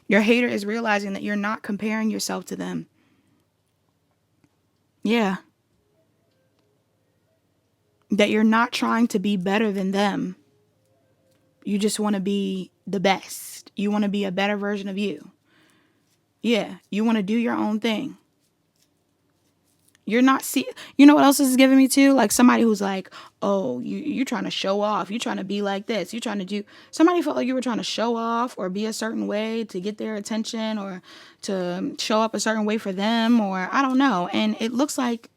S1: Your hater is realizing that you're not comparing yourself to them. Yeah. That you're not trying to be better than them. You just want to be the best. You want to be a better version of you. Yeah. You want to do your own thing. You're not you know what else this is giving me too? Like somebody who's like, oh, you're trying to show off. You're trying to be like this. You're trying to do. Somebody felt like you were trying to show off or be a certain way to get their attention or to show up a certain way for them or I don't know. And it looks like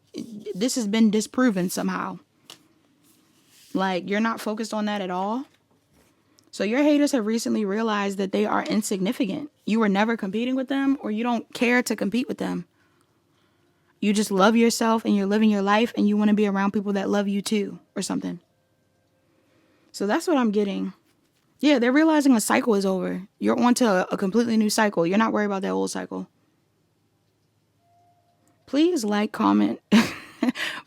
S1: this has been disproven somehow. Like you're not focused on that at all. So your haters have recently realized that they are insignificant. You were never competing with them or you don't care to compete with them. You just love yourself and you're living your life and you want to be around people that love you too or something. So that's what I'm getting. Yeah, they're realizing a cycle is over. You're on to a completely new cycle. You're not worried about that old cycle. Please like, comment.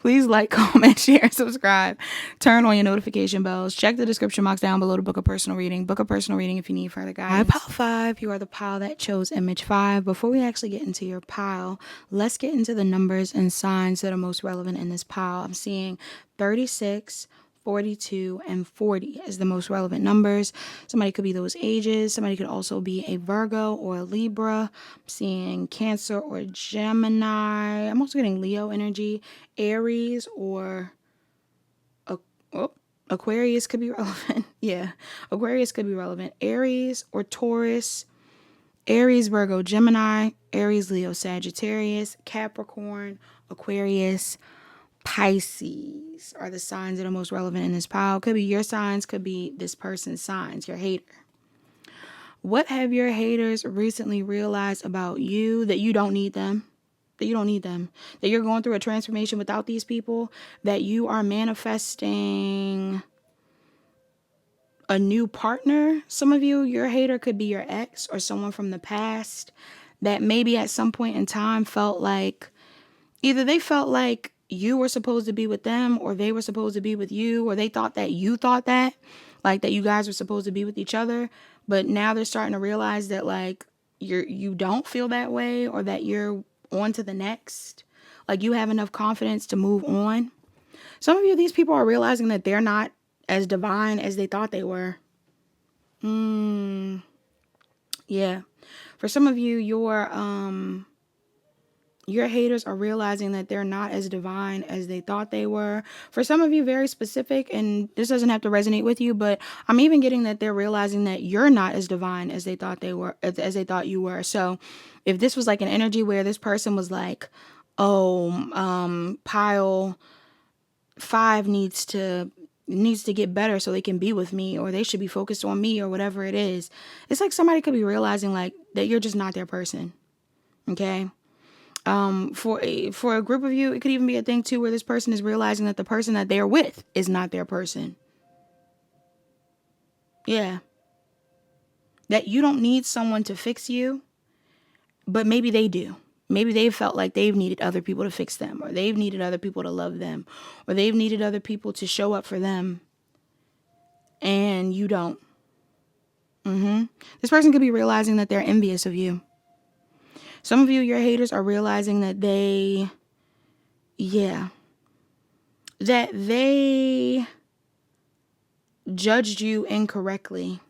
S1: Please like, comment, share, subscribe. Turn on your notification bells. Check the description box down below to book a personal reading. Book a personal reading if you need further guidance. Pile 5, you are the pile that chose image 5. Before we actually get into your pile, let's get into the numbers and signs that are most relevant in this pile. I'm seeing 36, 42, and 40 as the most relevant numbers. Somebody could be those ages. Somebody could also be a Virgo or a Libra. I'm seeing Cancer or Gemini. I'm also getting Leo energy. Aries or Aquarius could be relevant. Yeah, Aquarius could be relevant. Aries or Taurus. Aries, Virgo, Gemini. Aries, Leo, Sagittarius. Capricorn, Aquarius, Pisces are the signs that are most relevant in this pile. Could be your signs, could be this person's signs, your hater. What have your haters recently realized about you that you don't need them? That you don't need them. That you're going through a transformation without these people. That you are manifesting a new partner. Some of you, your hater could be your ex or someone from the past that maybe at some point in time felt like either they felt like you were supposed to be with them or they were supposed to be with you or they thought that you thought that. like that you guys were supposed to be with each other, but now they're starting to realize that like you don't feel that way, or that you're on to the next. Like you have enough confidence to move on. Some of you, these people are realizing that they're not as divine as they thought they were. Yeah. For some of you, your haters are realizing that they're not as divine as they thought they were. For some of you, very specific, and this doesn't have to resonate with you, but I'm even getting that they're realizing that you're not as divine as they thought they were, as they thought you were. So if this was like an energy where this person was like, oh, pile 5 needs to get better so they can be with me, or they should be focused on me, or whatever it is. It's like somebody could be realizing like that you're just not their person. Okay. For a group of you, it could even be a thing too where this person is realizing that the person that they're with is not their person. Yeah. That you don't need someone to fix you, but maybe they do. Maybe they've felt like they've needed other people to fix them, or they've needed other people to love them, or they've needed other people to show up for them, and you don't. This person could be realizing that they're envious of you. Some of you, your haters, are realizing that they judged you incorrectly.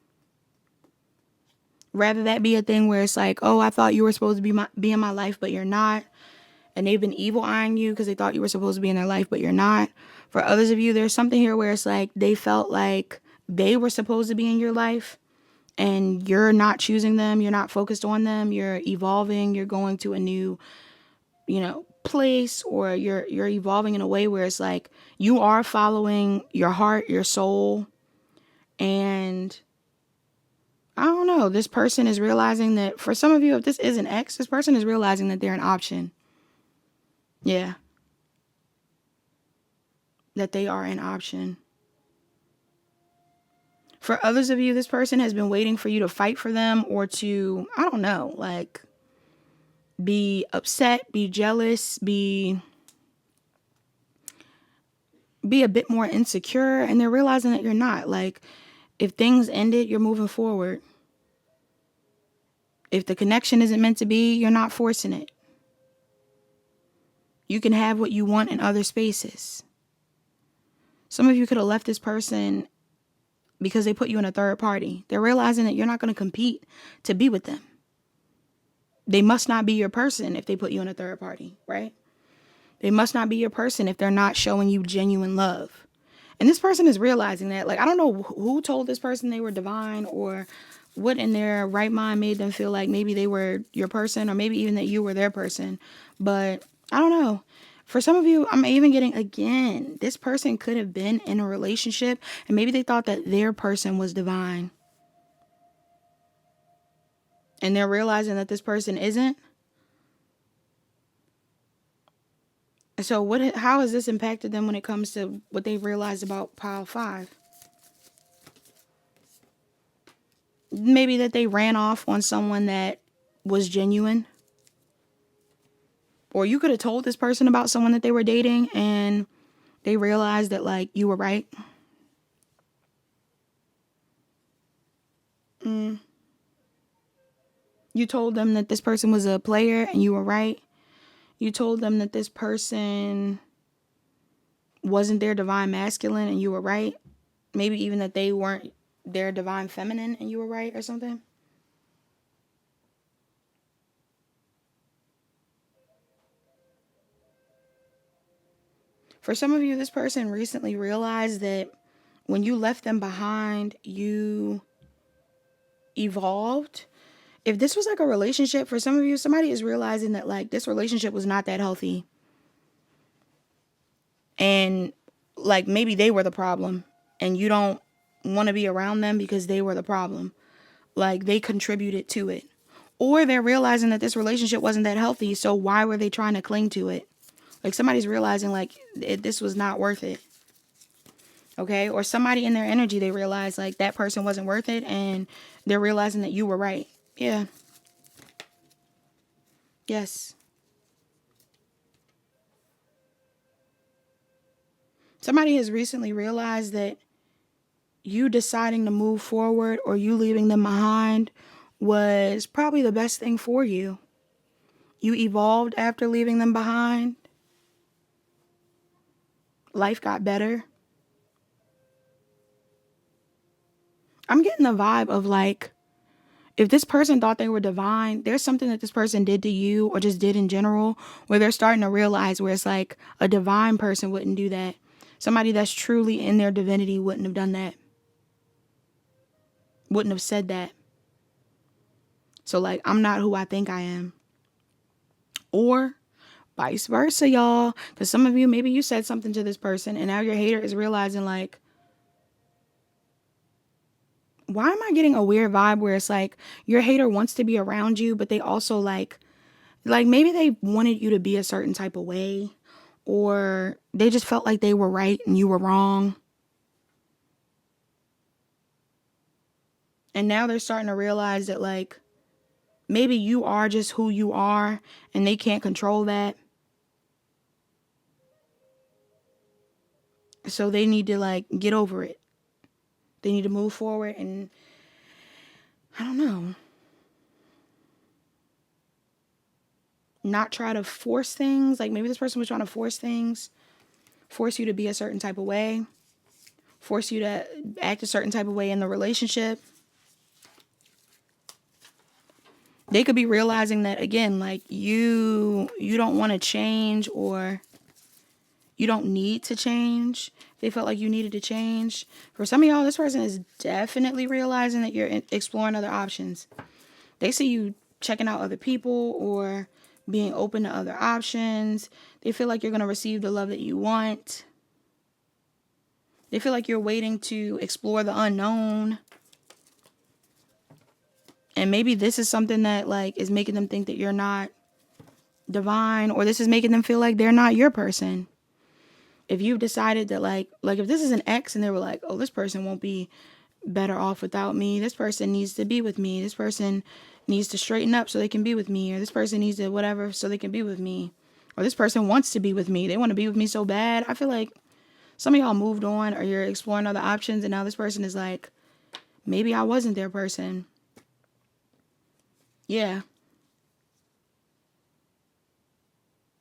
S1: Rather that be a thing where it's like, oh, I thought you were supposed to be in my life, but you're not. And they've been evil eyeing you because they thought you were supposed to be in their life, but you're not. For others of you, there's something here where it's like they felt like they were supposed to be in your life, and you're not choosing them. You're not focused on them. You're evolving. You're going to a new, place, or you're evolving in a way where it's like you are following your heart, your soul. And I don't know, this person is realizing that for some of you, if this is an ex, this person is realizing that they're an option. Yeah. That they are an option. For others of you, this person has been waiting for you to fight for them, or to, I don't know, like be upset, be jealous, be a bit more insecure, and they're realizing that you're not. Like if things ended, you're moving forward. If the connection isn't meant to be, you're not forcing it. You can have what you want in other spaces. Some of you could have left this person because they put you in a third party. They're realizing that you're not going to compete to be with them. They must not be your person if they put you in a third party, right? They must not be your person if they're not showing you genuine love. And this person is realizing that. Like, I don't know who told this person they were divine, or what in their right mind made them feel like maybe they were your person, or maybe even that you were their person. But I don't know. For some of you, I'm even getting, again, this person could have been in a relationship and maybe they thought that their person was divine. And they're realizing that this person isn't. So how has this impacted them when it comes to what they've realized about pile 5? Maybe that they ran off on someone that was genuine. Or you could have told this person about someone that they were dating and they realized that like you were right. You told them that this person was a player and you were right. You told them that this person wasn't their divine masculine and you were right. Maybe even that they weren't their divine feminine and you were right, or something. For some of you, this person recently realized that when you left them behind, you evolved. If this was like a relationship, for some of you, somebody is realizing that like this relationship was not that healthy. And like maybe they were the problem and you don't want to be around them because they were the problem. Like they contributed to it. Or they're realizing that this relationship wasn't that healthy, so why were they trying to cling to it? Like somebody's realizing like this was not worth it. Okay? Or somebody in their energy, they realize like that person wasn't worth it and they're realizing that you were right. Yeah. Yes. Somebody has recently realized that you deciding to move forward or you leaving them behind was probably the best thing for you. You evolved after leaving them behind. Life got better. I'm getting the vibe of like, if this person thought they were divine, there's something that this person did to you or just did in general where they're starting to realize where it's like a divine person wouldn't do that. Somebody that's truly in their divinity wouldn't have done that. Wouldn't have said that. So like, I'm not who I think I am. Or vice versa, y'all. Because some of you, maybe you said something to this person and now your hater is realizing like, why am I getting a weird vibe where it's like your hater wants to be around you, but they also like maybe they wanted you to be a certain type of way, or they just felt like they were right and you were wrong. And now they're starting to realize that like maybe you are just who you are and they can't control that. So they need to like get over it. They need to move forward and I don't know. Not try to force things. Like maybe this person was trying to force things. Force you to be a certain type of way. Force you to act a certain type of way in the relationship. They could be realizing that again, like you don't want to change or you don't need to change. They felt like you needed to change. For some of y'all, this person is definitely realizing that you're exploring other options. They see you checking out other people or being open to other options. They feel like you're going to receive the love that you want. They feel like you're waiting to explore the unknown. And maybe this is something that like is making them think that you're not divine, or this is making them feel like they're not your person. If you've decided that like if this is an ex and they were like, oh, this person won't be better off without me. This person needs to be with me. This person needs to straighten up so they can be with me. Or this person needs to whatever so they can be with me. Or this person wants to be with me. They want to be with me so bad. I feel like some of y'all moved on or you're exploring other options and now this person is like, maybe I wasn't their person. Yeah.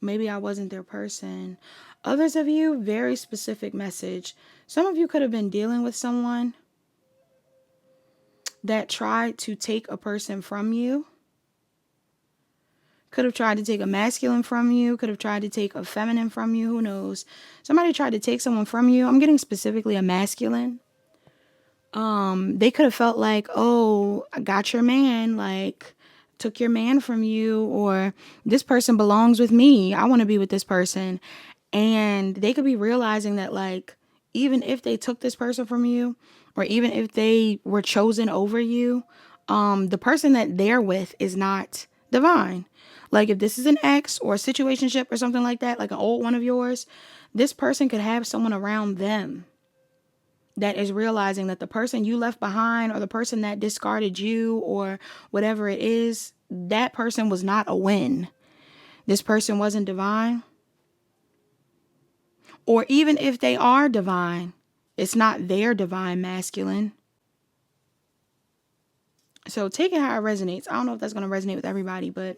S1: Maybe I wasn't their person. Others of you, very specific message. Some of you could have been dealing with someone that tried to take a person from you. Could have tried to take a masculine from you. Could have tried to take a feminine from you. Who knows? Somebody tried to take someone from you. I'm getting specifically a masculine. They could have felt like, oh, I got your man, like took your man from you, or this person belongs with me. I want to be with this person. And they could be realizing that like, even if they took this person from you, or even if they were chosen over you, the person that they're with is not divine. Like if this is an ex or a situationship or something like that, like an old one of yours, this person could have someone around them that is realizing that the person you left behind or the person that discarded you or whatever it is, that person was not a win. This person wasn't divine. Or even if they are divine, it's not their divine masculine. So take it how it resonates. I don't know if that's going to resonate with everybody, but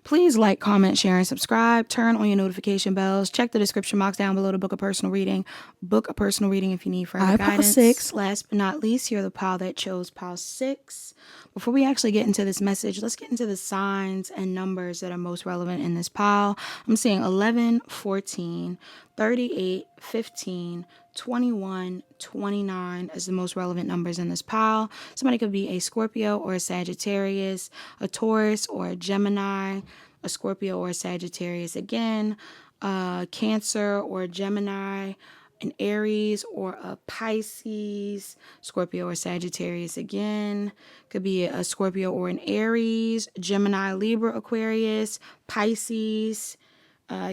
S1: please like, comment, share, and subscribe. Turn on your notification bells. Check the description box down below to book a personal reading. Book a personal reading if you need further guidance. Pile 6. Last but not least, you're the pile that chose pile 6. Before we actually get into this message, let's get into the signs and numbers that are most relevant in this pile. I'm seeing 11, 14, 38, 15, 21, 29 as the most relevant numbers in this pile. Somebody could be a Scorpio or a Sagittarius, a Taurus or a Gemini, a Scorpio or a Sagittarius again, a Cancer or a Gemini, an Aries or a Pisces, Scorpio or Sagittarius again. Could be a Scorpio or an Aries, Gemini, Libra, Aquarius, Pisces,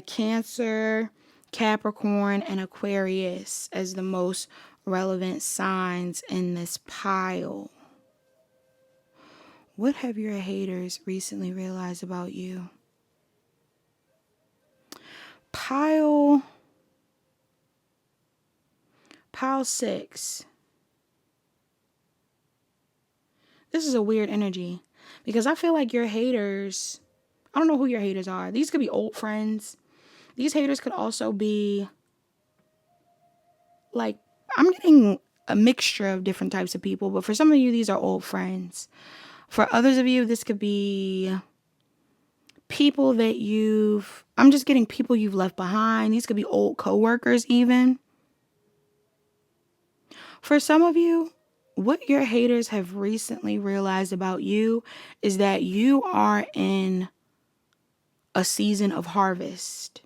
S1: Cancer, Capricorn, and Aquarius as the most relevant signs in this pile. What have your haters recently realized about you? Pile Pile 6. This is a weird energy because I feel like your haters, I don't know who your haters are. These could be old friends. These haters could also be like, I'm getting a mixture of different types of people, but for some of you, these are old friends. For others of you, this could be people that I'm just getting people you've left behind. These could be old coworkers even. For some of you, what your haters have recently realized about you is that you are in a season of harvest.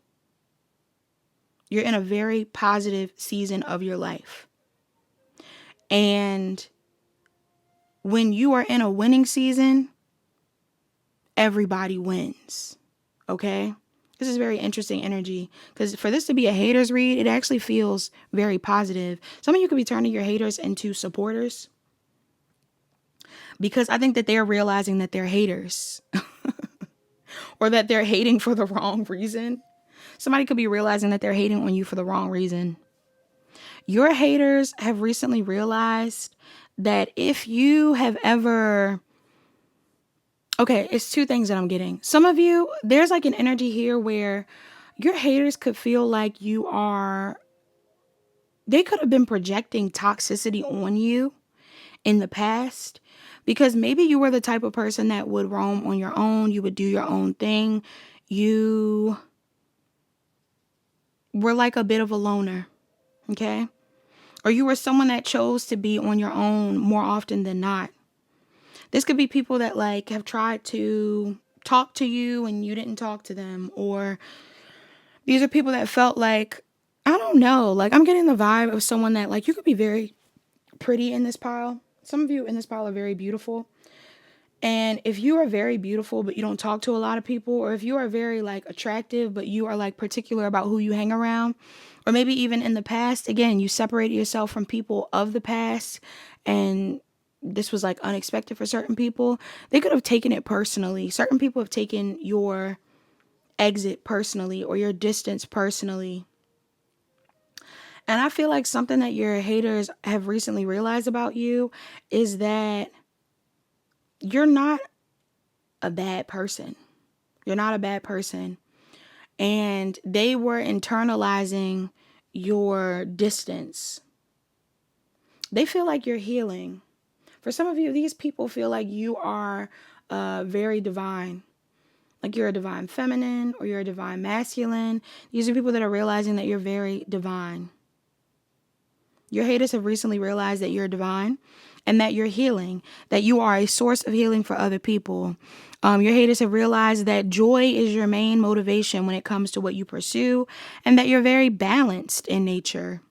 S1: You're in a very positive season of your life. And when you are in a winning season, everybody wins. Okay? This is very interesting energy because for this to be a haters read, it actually feels very positive. Some of you could be turning your haters into supporters because I think that they're realizing that they're haters or that they're hating for the wrong reason. Somebody could be realizing that they're hating on you for the wrong reason. Your haters have recently realized that if you have ever... Okay, it's two things that I'm getting. Some of you, there's like an energy here where your haters could feel like they could have been projecting toxicity on you in the past because maybe you were the type of person that would roam on your own. You would do your own thing. You were like a bit of a loner, okay? Or you were someone that chose to be on your own more often than not. This could be people that like have tried to talk to you and you didn't talk to them. Or these are people that felt like, I don't know, like I'm getting the vibe of someone that like you could be very pretty in this pile. Some of you in this pile are very beautiful. And if you are very beautiful, but you don't talk to a lot of people, or if you are very like attractive, but you are like particular about who you hang around, or maybe even in the past, again, you separated yourself from people of the past and this was like unexpected for certain people, they could have taken it personally. Certain people have taken your exit personally or your distance personally. And I feel like something that your haters have recently realized about you is that you're not a bad person. You're not a bad person. And they were internalizing your distance. They feel like you're healing. For some of you, these people feel like you are very divine. Like you're a divine feminine or you're a divine masculine. These are people that are realizing that you're very divine. Your haters have recently realized that you're divine and that you're healing, that you are a source of healing for other people. Your haters have realized that joy is your main motivation when it comes to what you pursue and that you're very balanced in nature.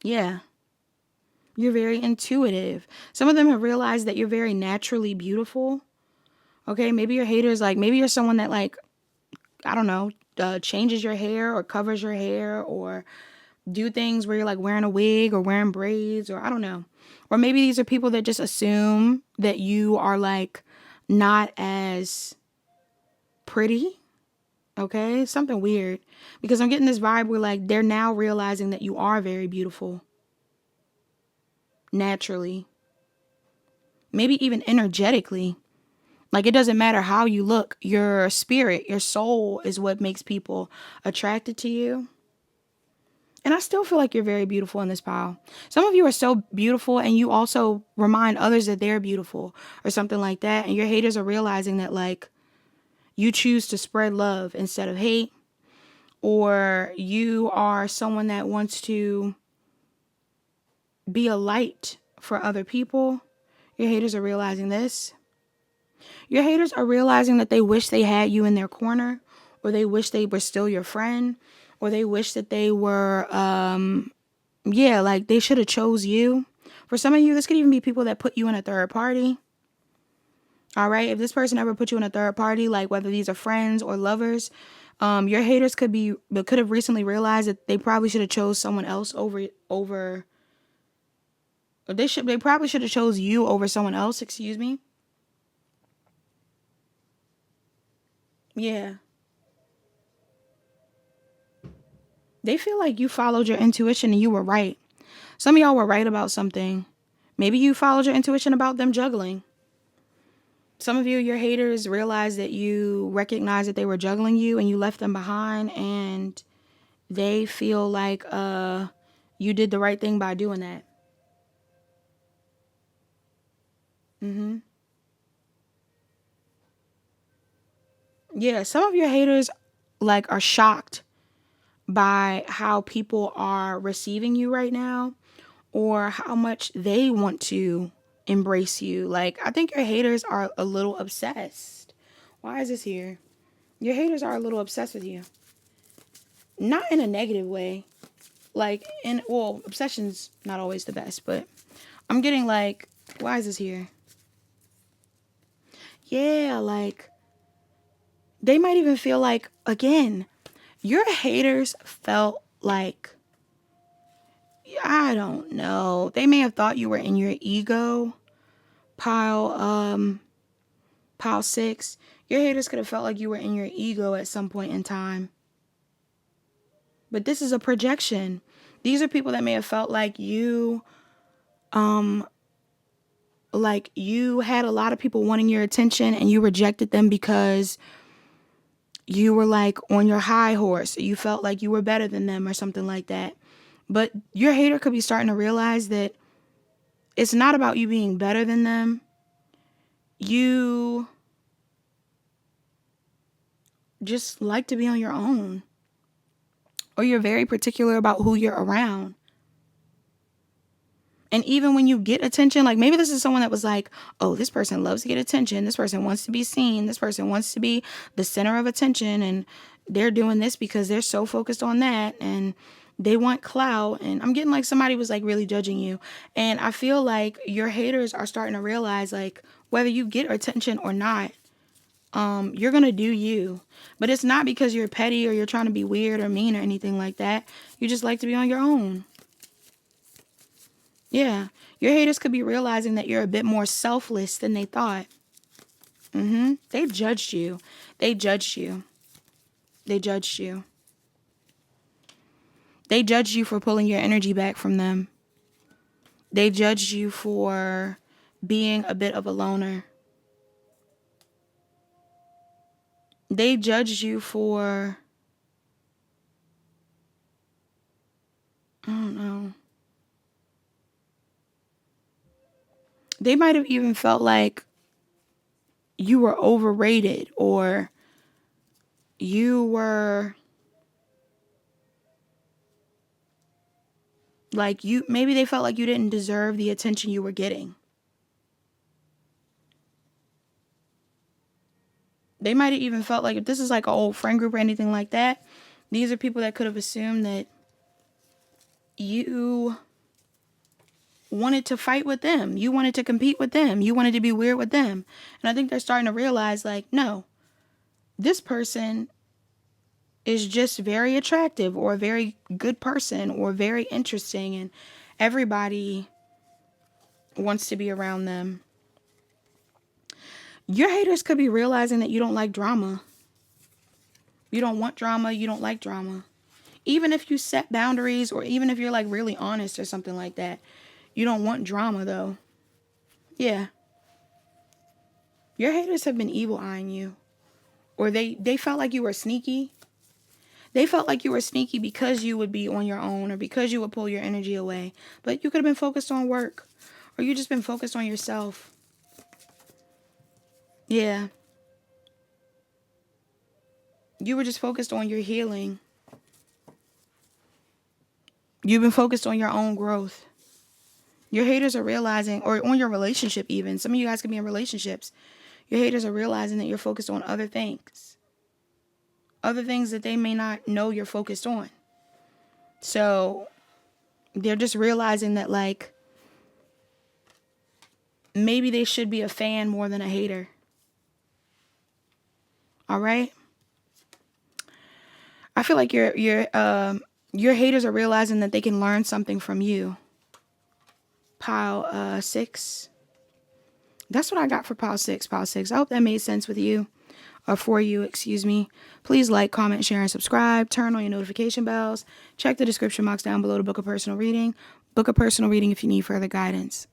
S1: Yeah. You're very intuitive. Some of them have realized that you're very naturally beautiful. Okay, maybe your haters, like, maybe you're someone that, like, I don't know, changes your hair or covers your hair or do things where you're, like, wearing a wig or wearing braids or I don't know. Or maybe these are people that just assume that you are, like, not as pretty. Okay, something weird. Because I'm getting this vibe where, like, they're now realizing that you are very beautiful. Naturally. Maybe even energetically. Like, it doesn't matter how you look. Your spirit, your soul is what makes people attracted to you. And I still feel like you're very beautiful in this pile. Some of you are so beautiful and you also remind others that they're beautiful or something like that. And your haters are realizing that, like, you choose to spread love instead of hate. Or you are someone that wants to be a light for other people. Your haters are realizing this. Your haters are realizing that they wish they had you in their corner, or they wish they were still your friend, or they wish that they were, like they should have chose you. For some of you, this could even be people that put you in a third party. All right. If this person ever put you in a third party, like whether these are friends or lovers, your haters could have recently realized that they probably should have chose someone else over, or they probably should have chose you over someone else. Excuse me. Yeah. They feel like you followed your intuition and you were right. Some of y'all were right about something. Maybe you followed your intuition about them juggling. Some of you, your haters, realized that you recognized that they were juggling you and you left them behind, and they feel like you did the right thing by doing that. Yeah, some of your haters like are shocked by how people are receiving you right now, or how much they want to embrace you. Like, I think your haters are a little obsessed. Why is this here? Your haters are a little obsessed with you. Not in a negative way. Like, well, obsession's not always the best, but I'm getting like, why is this here? Yeah, like, they might even feel like, again, your haters felt like, I don't know, they may have thought you were in your ego pile 6. Your haters could have felt like you were in your ego at some point in time. But this is a projection. These are people that may have felt like you had a lot of people wanting your attention and you rejected them because you were like on your high horse. You felt like you were better than them or something like that. But your hater could be starting to realize that it's not about you being better than them. You just like to be on your own. Or you're very particular about who you're around. And even when you get attention, like maybe this is someone that was like, oh, this person loves to get attention. This person wants to be seen. This person wants to be the center of attention. And they're doing this because they're so focused on that. And they want clout. And I'm getting like somebody was like really judging you. And I feel like your haters are starting to realize, like, whether you get attention or not, you're going to do you. But it's not because you're petty or you're trying to be weird or mean or anything like that. You just like to be on your own. Yeah, your haters could be realizing that you're a bit more selfless than they thought. They judged you. They judged you. They judged you. They judged you for pulling your energy back from them. They judged you for being a bit of a loner. They judged you for, I don't know. They might have even felt like you were overrated, or you were like, maybe they felt like you didn't deserve the attention you were getting. They might have even felt like, if this is like an old friend group or anything like that, these are people that could have assumed that you wanted to fight with them. You wanted to compete with them. You wanted to be weird with them. And I think they're starting to realize, like, no, this person is just very attractive, or a very good person, or very interesting, and everybody wants to be around them. Your haters could be realizing that you don't like drama. You don't want drama. You don't like drama. Even if you set boundaries, or even if you're like really honest or something like that, you don't want drama though. Yeah. Your haters have been evil eyeing you. Or they felt like you were sneaky. They felt like you were sneaky because you would be on your own, or because you would pull your energy away. But you could have been focused on work, or you just been focused on yourself. Yeah. You were just focused on your healing. You've been focused on your own growth. Your haters are realizing, or on your relationship even. Some of you guys can be in relationships. Your haters are realizing that you're focused on other things. Other things that they may not know you're focused on. So they're just realizing that, like, maybe they should be a fan more than a hater. All right? I feel like your haters are realizing that they can learn something from you. Pile 6. That's what I got for pile 6. Pile 6. I hope that made sense with you. or for you, excuse me. Please like, comment, share, and subscribe. Turn on your notification bells. Check the description box down below to book a personal reading. Book a personal reading if you need further guidance.